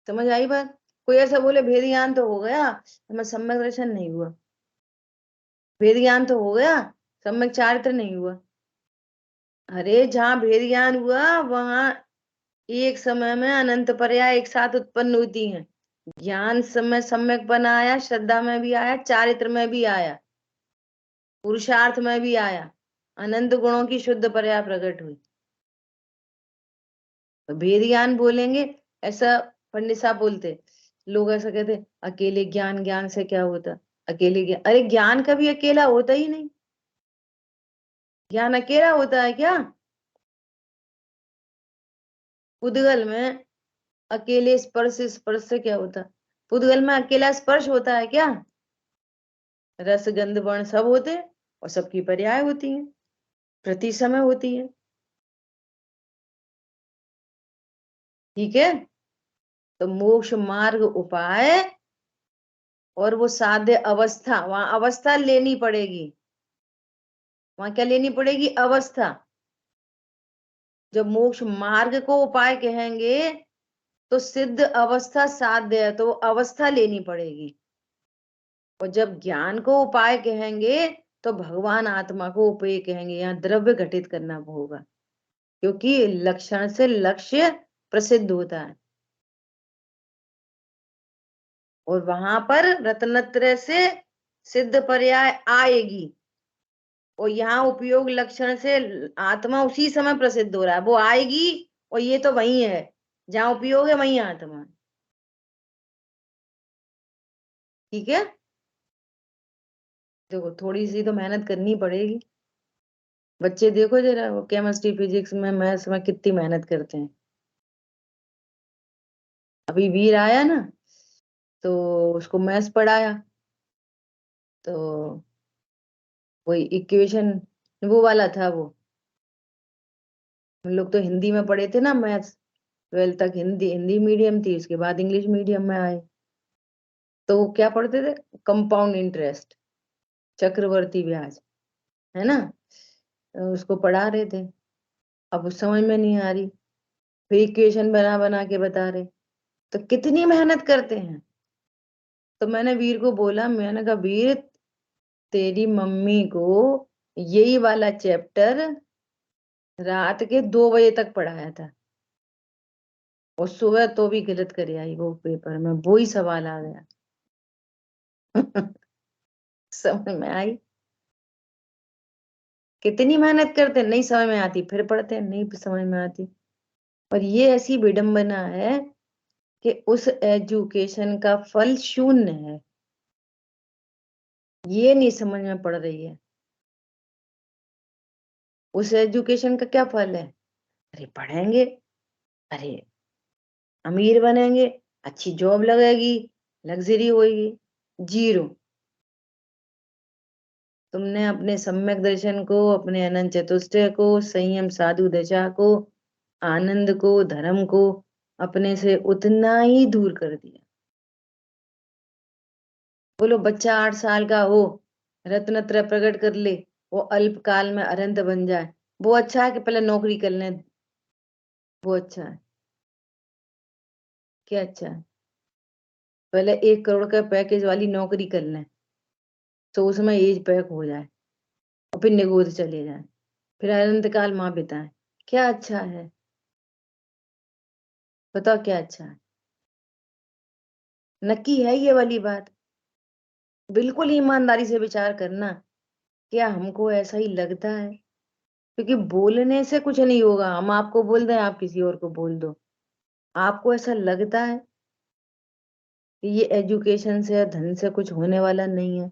समझ आई बात? कोई ऐसा बोले भेद ज्ञान तो हो गया, हमें सम्यक दर्शन नहीं हुआ, भेद ज्ञान तो हो गया, सम्यक चारित्र नहीं हुआ। अरे जहाँ भेद ज्ञान हुआ वहां एक समय में अनंत पर्याय एक साथ उत्पन्न होती हैं। ज्ञान समय सम्यक बना आया, श्रद्धा में भी आया, चारित्र में भी आया, पुरुषार्थ में भी आया, अनंत गुणों की शुद्ध पर्याय प्रकट हुई। तो भेद ज्ञान बोलेंगे ऐसा पंडित साहब बोलते, लोग ऐसा कहते अकेले ज्ञान, ज्ञान से क्या होता, अकेले ज्ञान, अरे ज्ञान कभी अकेला होता ही नहीं। ज्ञान अकेला होता है क्या? पुद्गल में अकेले स्पर्श, स्पर्श से क्या होता? पुद्गल में अकेला स्पर्श होता है क्या? रस गंध वर्ण सब होते हैं और सबकी पर्याय होती है, प्रति समय होती है। ठीक है, तो मोक्ष मार्ग उपाय और वो साध्य अवस्था, वहां अवस्था लेनी पड़ेगी। वहां क्या लेनी पड़ेगी? अवस्था। जब मोक्ष मार्ग को उपाय कहेंगे तो सिद्ध अवस्था साध्य है, तो अवस्था लेनी पड़ेगी। और जब ज्ञान को उपाय कहेंगे तो भगवान आत्मा को उपाय कहेंगे। यहाँ द्रव्य घटित करना होगा, क्योंकि लक्षण से लक्ष्य प्रसिद्ध होता है। और वहां पर रत्नत्रय से सिद्ध पर्याय आएगी, और यहाँ उपयोग लक्षण से आत्मा उसी समय प्रसिद्ध हो रहा है, वो आएगी। और ये तो वही है जहाँ उपयोग है, वही आत्मा है। ठीक है, देखो थोड़ी सी तो मेहनत करनी पड़ेगी। बच्चे देखो जरा, वो केमिस्ट्री फिजिक्स में मैथ्स में कितनी मेहनत करते हैं। अभी वीर आया ना, तो उसको मैथ्स पढ़ाया, तो वही इक्वेशन वो वाला था। वो हम लोग तो हिंदी में पढ़े थे ना मैथ्स, 12th तक हिंदी, हिंदी मीडियम थी, उसके बाद इंग्लिश मीडियम में आए। तो वो क्या पढ़ते थे? कंपाउंड इंटरेस्ट, चक्रवर्ती ब्याज, है ना? तो उसको पढ़ा रहे थे। अब उस समझ में नहीं आ रही, फिर इक्वेशन बना बना के बता रहे, तो कितनी मेहनत करते हैं। तो मैंने वीर को बोला, मैंने कहा वीर, तेरी मम्मी को यही वाला चैप्टर रात के 2 बजे तक पढ़ाया था, और सुबह तो भी गलत करे आई वो पेपर में, वो ही सवाल आ गया। समझ में आई? कितनी मेहनत करते हैं, नहीं समझ में आती फिर पढ़ते हैं, नहीं समझ में आती। और ये ऐसी विडंबना है कि उस एजुकेशन का फल शून्य है, ये नहीं समझ में पड़ रही है। उस एजुकेशन का क्या फल है? अरे पढ़ेंगे, अरे अमीर बनेंगे, अच्छी जॉब लगेगी, लग्जरी होगी। जीरो। तुमने अपने सम्यक दर्शन को, अपने अनंत चतुष्टय को, संयम साधु दशा को, आनंद को, धर्म को अपने से उतना ही दूर कर दिया। बोलो, बच्चा 8 साल का हो, रत्नत्रय प्रकट कर ले, वो अल्प काल में अरंत बन जाए, वो अच्छा है कि पहले नौकरी कर ले? वो अच्छा है? क्या अच्छा है? पहले 1 करोड़ का पैकेज वाली नौकरी कर लें, तो उसमें एज पैक हो जाए, और फिर निगोद चले जाए, फिर अनंत काल माँ बिताए। क्या अच्छा है? बताओ क्या अच्छा है? नक्की है ये वाली बात? बिल्कुल ईमानदारी से विचार करना क्या हमको ऐसा ही लगता है? क्योंकि बोलने से कुछ नहीं होगा, हम आपको बोल दें, आप किसी और को बोल दो, आपको ऐसा लगता है कि ये एजुकेशन से या धन से कुछ होने वाला नहीं है?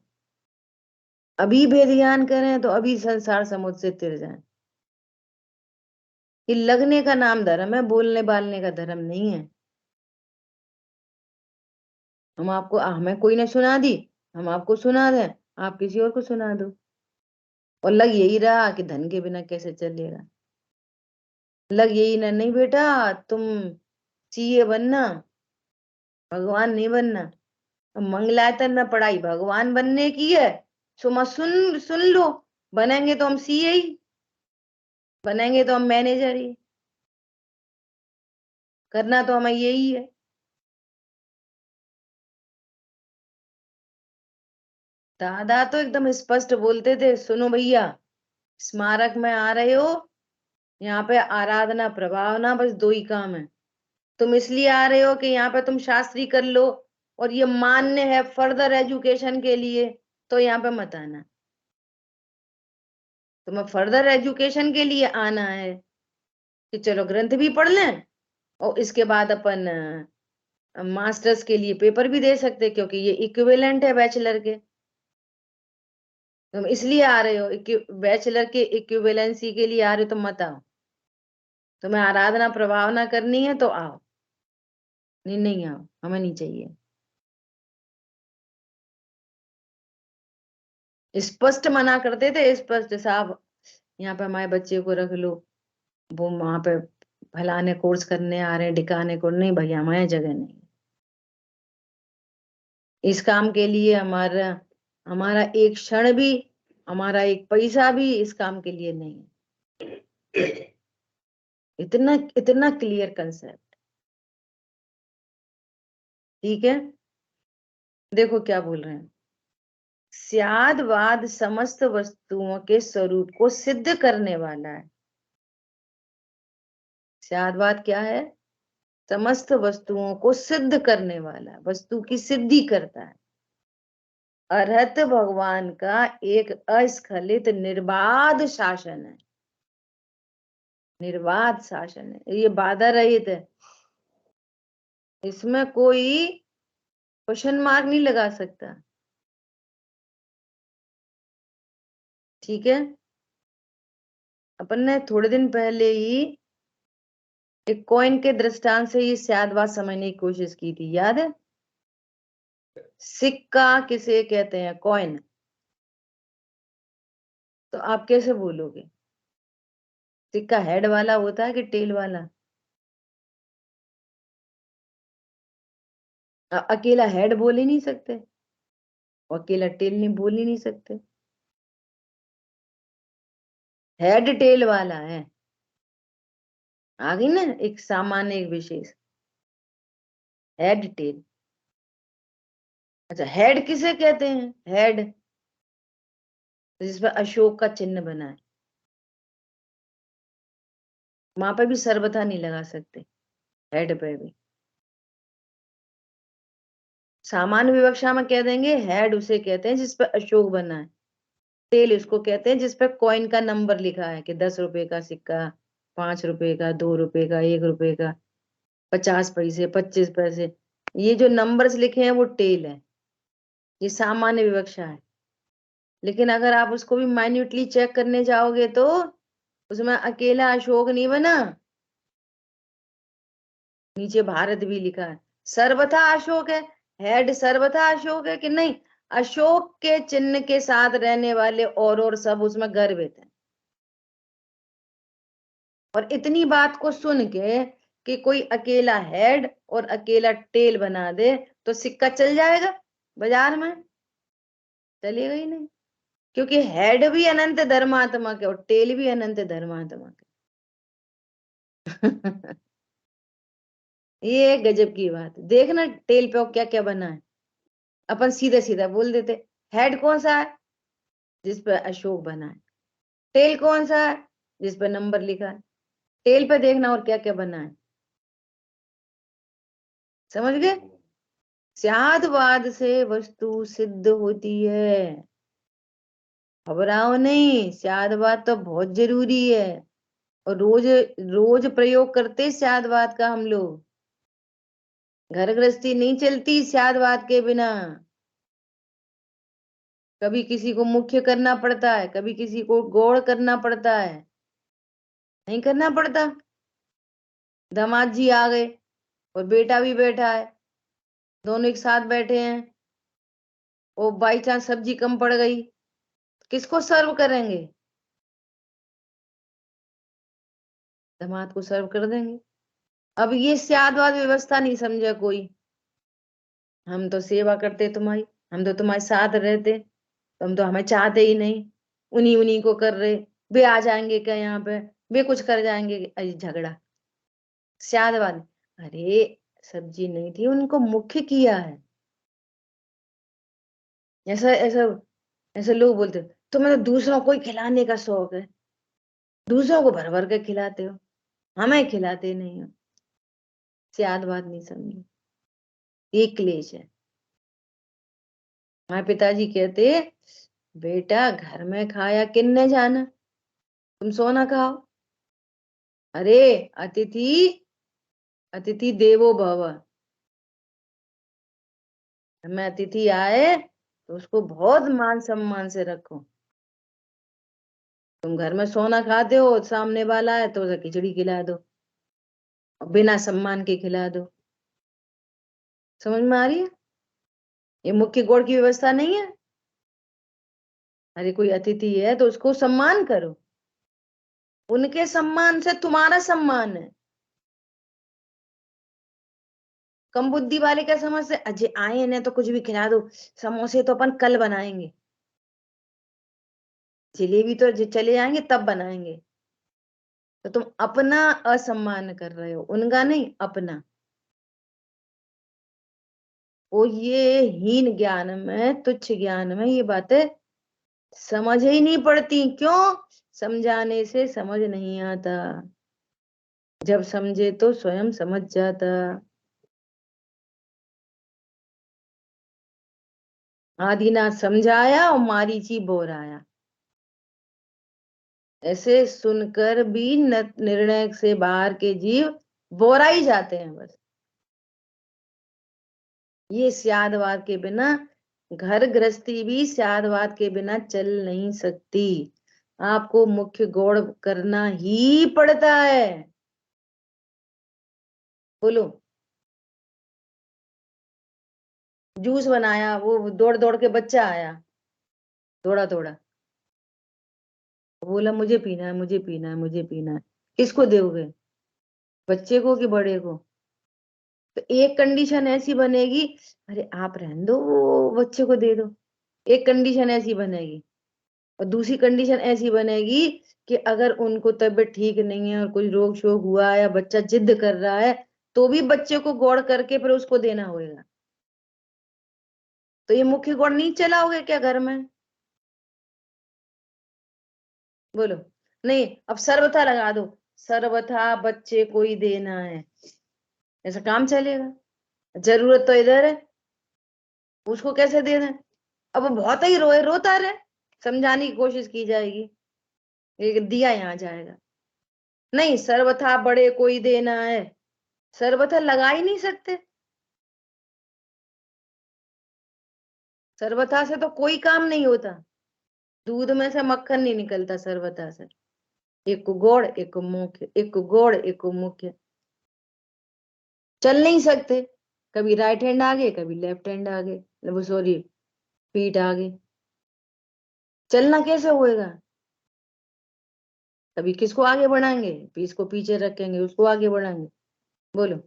अभी भेद ज्ञान करें तो अभी संसार समुद्र से तिर जाए। कि लगने का नाम धर्म है, बोलने बालने का धर्म नहीं है। हम आपको, हमें कोई ने सुना दी, हम आपको सुना दें, आप किसी और को सुना दो, और लग यही रहा कि धन के बिना कैसे चलेगा। लग यही ना, नहीं बेटा तुम सीए बनना, भगवान नहीं बनना। मंगलायतन में पढ़ाई भगवान बनने की है, सुमा सुन सुन लो, बनेंगे तो हम सीए ही, बनेंगे तो हम मैनेजर ही, करना तो हमें यही है। दादा तो एकदम स्पष्ट बोलते थे, सुनो भैया, स्मारक में आ रहे हो, यहाँ पे आराधना प्रभावना बस दो ही काम है। तुम इसलिए आ रहे हो कि यहाँ पे तुम शास्त्री कर लो और ये मान्य है फर्दर एजुकेशन के लिए, तो यहाँ पे मत आना। तुम्हें फर्दर एजुकेशन के लिए आना है कि चलो ग्रंथ भी पढ़ लें और इसके बाद अपन मास्टर्स के लिए पेपर भी दे सकते, क्योंकि ये इक्विवेलेंट है बैचलर के। तुम इसलिए आ रहे हो, बैचलर के इक्विवेलेंसी के लिए आ रहे हो, तो मत आओ। तुम्हें आराधना प्रभावना करनी है तो आओ, नहीं नहीं आओ, हमें नहीं चाहिए। स्पष्ट मना करते थे, स्पष्ट, साहब यहाँ पे हमारे बच्चे को रख लो, वो वहां पे फलाने कोर्स करने आ रहे हैं, ढिकाने को नहीं भैया, हमारे जगह नहीं। इस काम के लिए हमारा हमारा एक क्षण भी, हमारा एक पैसा भी इस काम के लिए नहीं है। इतना इतना क्लियर कंसेप्ट। ठीक है, देखो क्या बोल रहे हैं। स्यादवाद समस्त वस्तुओं के स्वरूप को सिद्ध करने वाला है। स्यादवाद क्या है? समस्त वस्तुओं को सिद्ध करने वाला, वस्तु की सिद्धि करता है। अरहत भगवान का एक अस्खलित निर्बाध शासन है, निर्बाध शासन है, ये बाधा रहित है, इसमें कोई क्वेश्चन मार्क नहीं लगा सकता। ठीक है, अपन ने थोड़े दिन पहले ही एक कॉइन के दृष्टांत से ये स्यादवाद समझने की कोशिश की थी, याद है? सिक्का किसे कहते हैं? कॉइन। तो आप कैसे बोलोगे? सिक्का हेड वाला होता है कि टेल वाला? अकेला हेड बोल ही नहीं सकते और अकेला टेल नहीं बोल ही नहीं सकते। हेड टेल वाला है, आ गई ना एक सामान्य एक विशेष, हेड टेल। अच्छा, हेड किसे कहते हैं? हेड जिसपे अशोक का चिन्ह बना है, वहां पे भी सर्वथा नहीं लगा सकते, हेड पे भी। सामान्य विवक्षा में कह देंगे हेड उसे कहते हैं जिसपे अशोक बना है, टेल उसको कहते हैं जिसपे कॉइन का नंबर लिखा है कि 10 रुपए का सिक्का, 5 रुपए का, 2 रुपए का, 1 रुपए का, 50 पैसे, 25 पैसे, ये जो नंबर्स लिखे हैं वो टेल है, ये सामान्य विवक्षा है। लेकिन अगर आप उसको भी माइन्यूटली चेक करने जाओगे तो उसमें अकेला अशोक नहीं बना, नीचे भारत भी लिखा है, सर्वथा अशोक है। हेड सर्वथा अशोक है कि नहीं? अशोक के चिन्ह के साथ रहने वाले और सब उसमें गर्भित है। और इतनी बात को सुन के कि कोई अकेला हेड और अकेला टेल बना दे तो सिक्का चल जाएगा बाजार में? चलेगा ही नहीं, क्योंकि हेड भी अनंत धर्मात्मा के और टेल भी अनंत धर्मात्मा के। ये गजब की बात है। देखना टेल पे क्या क्या बना है, अपन सीधा सीधा बोल देते हेड कौन सा है? जिस पे अशोक बना है। टेल कौन सा है? जिस पे नंबर लिखा है। टेल पे देखना और क्या क्या बना है, समझ गए? स्यादवाद से वस्तु सिद्ध होती है। घबराओ नहीं, स्यादवाद तो बहुत जरूरी है और रोज रोज प्रयोग करते स्यादवाद का हम लोग। घर गृहस्थी नहीं चलती स्यादवाद के बिना। कभी किसी को मुख्य करना पड़ता है, कभी किसी को गौड़ करना पड़ता है, नहीं करना पड़ता। दामाद जी आ गए और बेटा भी बैठा है, दोनों एक साथ बैठे हैं, और बाई चांस सब्जी कम पड़ गई, किसको सर्व करेंगे? दामाद को सर्व कर देंगे। अब ये स्यादवाद व्यवस्था नहीं समझा कोई। हम तो सेवा करते तुम्हारी, हम तो तुम्हारे साथ रहते, तुम तो हमें चाहते ही नहीं, उन्हीं उन्हीं को कर रहे, वे आ जाएंगे क्या यहाँ पे, वे कुछ कर जाएंगे, अरे झगड़ा स्यादवाद। अरे सब्जी नहीं थी, उनको मुख्य किया है। ऐसा ऐसा ऐसे लोग बोलते तुम्हें तो दूसरों को ही खिलाने का शौक है, दूसरों को भर भर के खिलाते हो, हमें खिलाते नहीं हो। स्यादवाद नहीं समझे, ये क्लेश है। हमारे पिताजी कहते बेटा घर में खाया किन्ने जाना, तुम सोना खाओ। अरे अतिथि अतिथि देवो भव, हमें अतिथि आए तो उसको बहुत मान सम्मान से रखो। तुम घर में सोना खाते हो, सामने वाला है तो उसे खिचड़ी खिला दो और बिना सम्मान के खिला दो। समझ में आ रही है? ये मुख्य गौड़ की व्यवस्था नहीं है। अरे कोई अतिथि है तो उसको सम्मान करो, उनके सम्मान से तुम्हारा सम्मान है। कम बुद्धि वाले क्या समझते, अजय आए ना तो कुछ भी खिला दो, समोसे तो अपन कल बनाएंगे, जलेबी तो चले जाएंगे तब बनाएंगे। तो तुम अपना असम्मान कर रहे हो, उनका नहीं, अपना। वो ये हीन ज्ञान में, तुच्छ ज्ञान में ये बातें समझ ही नहीं पड़ती। क्यों? समझाने से समझ नहीं आता, जब समझे तो स्वयं समझ जाता। आदिनाथ समझाया और मारीची बोराया। ऐसे सुनकर भी निर्णय से बाहर के जीव बोरा ही जाते हैं बस। ये स्यादवाद के बिना, घर गृहस्थी भी स्यादवाद के बिना चल नहीं सकती। आपको मुख्य गौड़ करना ही पड़ता है। बोलो। जूस बनाया, वो दौड़ दौड़ के बच्चा आया, दौड़ा दौड़ा, बोला मुझे पीना है, मुझे पीना है, मुझे पीना है। किसको दोगे, बच्चे को कि बड़े को? तो एक कंडीशन ऐसी बनेगी, अरे आप रहने दो, वो बच्चे को दे दो। एक कंडीशन ऐसी बनेगी, और दूसरी कंडीशन ऐसी बनेगी कि अगर उनको तबीयत ठीक नहीं है और कोई रोग शोग हुआ है या बच्चा जिद कर रहा है, तो भी बच्चे को गौड़ करके फिर उसको देना होगा। तो ये मुख्य गौड़ नहीं चलाओगे क्या घर में? बोलो। नहीं, अब सर्वथा लगा दो, सर्वथा बच्चे को ही देना है, ऐसा काम चलेगा? जरूरत तो इधर है, उसको कैसे दे दें? अब वो बहुत ही रोए, रोता रहे, समझाने की कोशिश की जाएगी, ये दिया यहाँ जाएगा। नहीं, सर्वथा बड़े को ही देना है, सर्वथा लगा ही नहीं सकते। सर्वथा से तो कोई काम नहीं होता, दूध में से मक्खन नहीं निकलता सर्वथा से। एक को गौड़, एक को मुख्य, एक को गौड़, एक को मुख्य, चल नहीं सकते। कभी राइट हैंड आगे, कभी लेफ्ट हैंड आगे, वो सॉरी फीट आगे, चलना कैसे होएगा? कभी किसको आगे बढ़ाएंगे, इसको पीछे रखेंगे, उसको आगे बढ़ाएंगे। बोलो।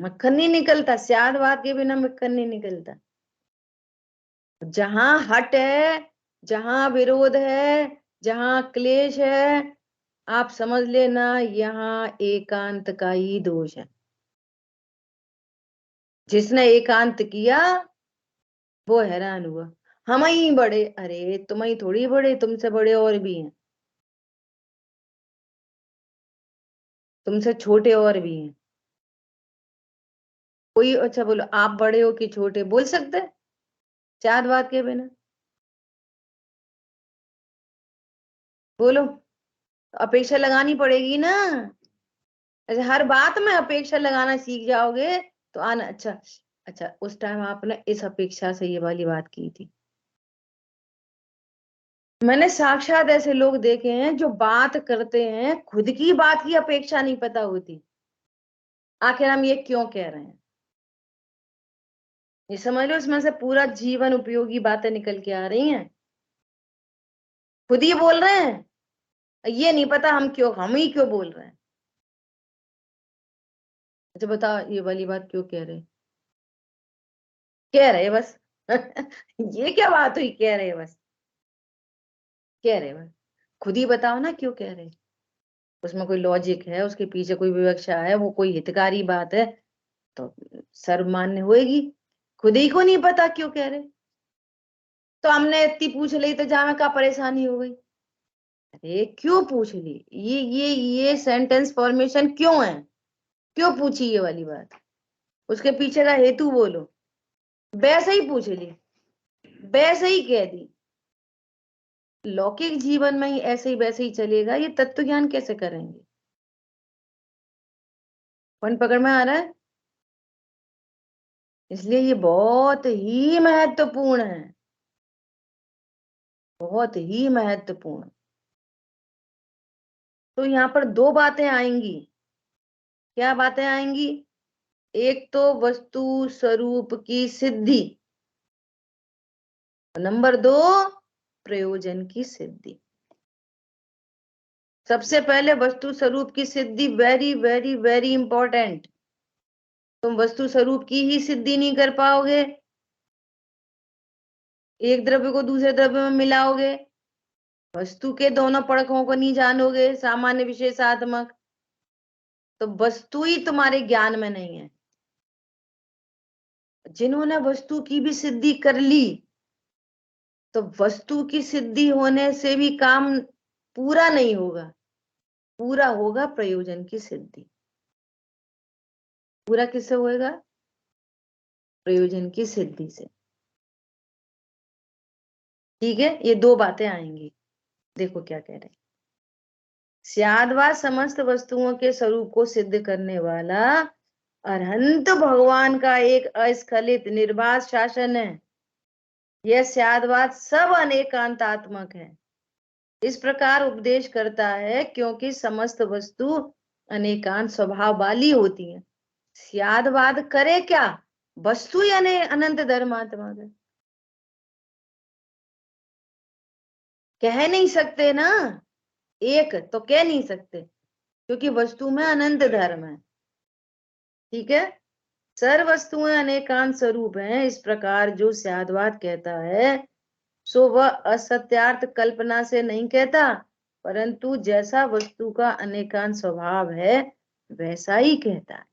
मक्खन नहीं निकलता, स्यादवाद के बिना मक्खन नहीं निकलता। जहां हट है, जहां विरोध है, जहां क्लेश है, आप समझ लेना यहाँ एकांत का ही दोष है। जिसने एकांत किया वो हैरान हुआ, हम ही बड़े, अरे तुम ही थोड़ी बड़े, तुमसे बड़े और भी हैं, तुमसे छोटे और भी हैं। कोई, अच्छा बोलो, आप बड़े हो कि छोटे, बोल सकते हैं स्यादवाद के बिना? बोलो, अपेक्षा लगानी पड़ेगी ना। ऐसे हर बात में अपेक्षा लगाना सीख जाओगे तो आना। अच्छा अच्छा, उस टाइम आपने इस अपेक्षा से ये वाली बात की थी। मैंने साक्षात ऐसे लोग देखे हैं जो बात करते हैं, खुद की बात की अपेक्षा नहीं पता होती, आखिर हम ये क्यों कह रहे हैं। ये समझ लो इसमें से पूरा जीवन उपयोगी बातें निकल के आ रही हैं। खुद ही बोल रहे हैं, ये नहीं पता हम ही क्यों बोल रहे हैं। अच्छा बताओ, ये वाली बात क्यों कह रहे बस ये क्या बात हुई, कह रहे बस, कह रहे बस। खुद ही बताओ ना क्यों कह रहे। उसमें कोई लॉजिक है, उसके पीछे कोई विवक्षा है, वो कोई हितकारी बात है तो सर्वमान्य होएगी। खुद ही को नहीं पता क्यों कह रहे, तो हमने इतनी पूछ ली तो जामे का परेशानी हो गई। अरे क्यों पूछ ली, ये सेंटेंस फॉर्मेशन क्यों है, क्यों पूछी ये वाली बात, उसके पीछे का हेतु बोलो। वैसे ही पूछ ली, वैसे ही कह दी। लौकिक जीवन में ही ऐसे ही वैसे ही चलेगा, ये तत्व ज्ञान कैसे करेंगे। पॉइंट पकड़ में आ रहा है। इसलिए ये बहुत ही महत्वपूर्ण है, बहुत ही महत्वपूर्ण। तो यहाँ पर दो बातें आएंगी। क्या बातें आएंगी? एक तो वस्तु स्वरूप की सिद्धि, नंबर 2 प्रयोजन की सिद्धि। सबसे पहले वस्तु स्वरूप की सिद्धि, वेरी वेरी वेरी इंपॉर्टेंट। तुम वस्तु स्वरूप की ही सिद्धि नहीं कर पाओगे, एक द्रव्य को दूसरे द्रव्य में मिलाओगे, वस्तु के दोनों पड़कों को नहीं जानोगे, सामान्य विशेषात्मक, तो वस्तु ही तुम्हारे ज्ञान में नहीं है। जिन्होंने वस्तु की भी सिद्धि कर ली, तो वस्तु की सिद्धि होने से भी काम पूरा नहीं होगा, पूरा होगा प्रयोजन की सिद्धि। पूरा किससे होएगा? प्रयोजन की सिद्धि से। ठीक है, ये दो बातें आएंगी। देखो क्या कह रहे हैं। स्याद्वाद समस्त वस्तुओं के स्वरूप को सिद्ध करने वाला अरहंत भगवान का एक अस्खलित निर्बाध शासन है। यह स्याद्वाद सब अनेकांतात्मक है, इस प्रकार उपदेश करता है क्योंकि समस्त वस्तु अनेकांत स्वभाव वाली होती है। स्याद्वाद करे क्या? वस्तु यानी अनंत धर्मात्मा है। कह नहीं सकते ना, एक तो कह नहीं सकते क्योंकि वस्तु में अनंत धर्म है। ठीक है, सर्व वस्तुएं अनेकांत स्वरूप हैं, इस प्रकार जो स्याद्वाद कहता है सो वह असत्यार्थ कल्पना से नहीं कहता, परंतु जैसा वस्तु का अनेकांत स्वभाव है वैसा ही कहता है।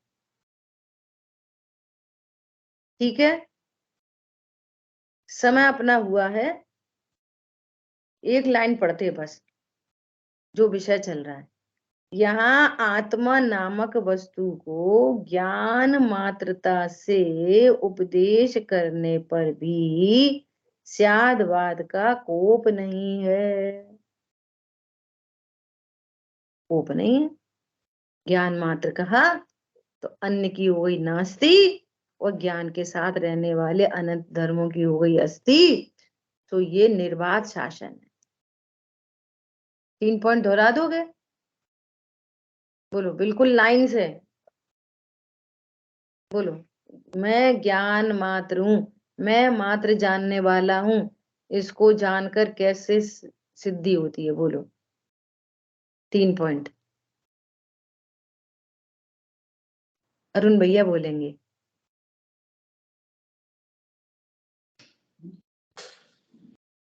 ठीक है, समय अपना हुआ है, एक लाइन पढ़ते बस जो विषय चल रहा है। यहाँ आत्मा नामक वस्तु को ज्ञान मात्रता से उपदेश करने पर भी स्याद्वाद का कोप नहीं है, कोप नहीं है। ज्ञान मात्र कहा तो अन्य की हो गई नास्ति, और ज्ञान के साथ रहने वाले अनंत धर्मों की हो गई अस्थि। तो ये निर्बाध शासन है। 3 पॉइंट दोहरा दोगे? बोलो बिल्कुल लाइन से बोलो। मैं ज्ञान मात्र हूं, मैं मात्र जानने वाला हूं, इसको जानकर कैसे सिद्धि होती है? बोलो 3 पॉइंट। अरुण भैया बोलेंगे।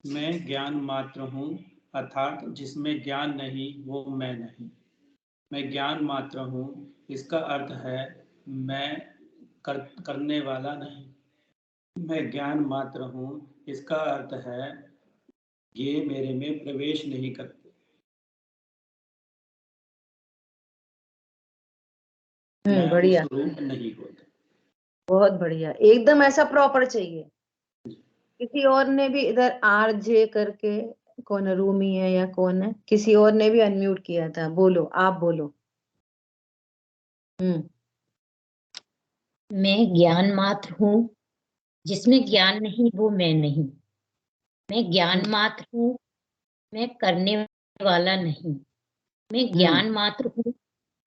मैं ज्ञान मात्र हूँ, अर्थात जिसमें ज्ञान नहीं वो मैं नहीं। मैं ज्ञान मात्र हूँ, इसका अर्थ है मैं करने वाला नहीं। मैं ज्ञान मात्र हूँ, इसका अर्थ है ये मेरे में प्रवेश नहीं करते, मैं बढ़िया, उस रूप नहीं होता। बहुत बढ़िया, एकदम ऐसा प्रॉपर चाहिए। किसी और ने भी इधर आर जे करके कौन है, रूमी है या कौन है? किसी और ने भी अनम्यूट किया था, बोलो, आप बोलो। मैं ज्ञान मात्र हूँ, जिसमें ज्ञान नहीं वो मैं नहीं। मैं ज्ञान मात्र हूँ, मैं करने वाला नहीं। मैं ज्ञान मात्र हूँ,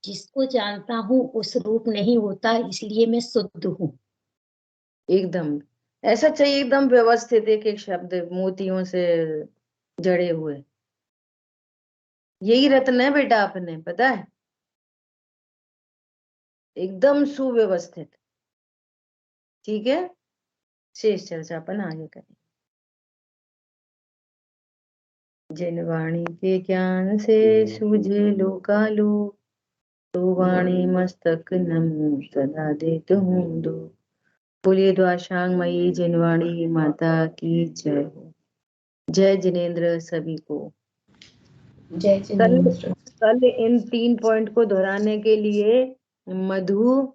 जिसको जानता हूँ उस रूप नहीं होता, इसलिए मैं शुद्ध हूँ। एकदम ऐसा चाहिए, एकदम व्यवस्थित, एक एक शब्द मोतियों से जड़े हुए। यही रत्न है बेटा अपने, पता है, एकदम सुव्यवस्थित। ठीक है, शेष चर्चा अपन आगे करें। जिन वाणी के ज्ञान से सूझे लोकालो, तो वाणी मस्तक नमो सदा देत हूँ दो। बोलिए द्वाशांग मई जिनवाणी माता की जय हो। जय जिनेन्द्र सभी को। जय जिनेन्द्र। कल इन 3 पॉइंट को दोहराने के लिए मधु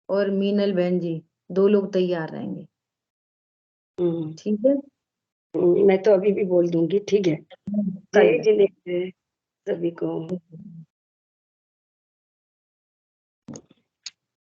और मीनल बहन जी 2 लोग तैयार रहेंगे। ठीक है, मैं तो अभी भी बोल दूंगी। ठीक है। जय जिनेन्द्र सभी को।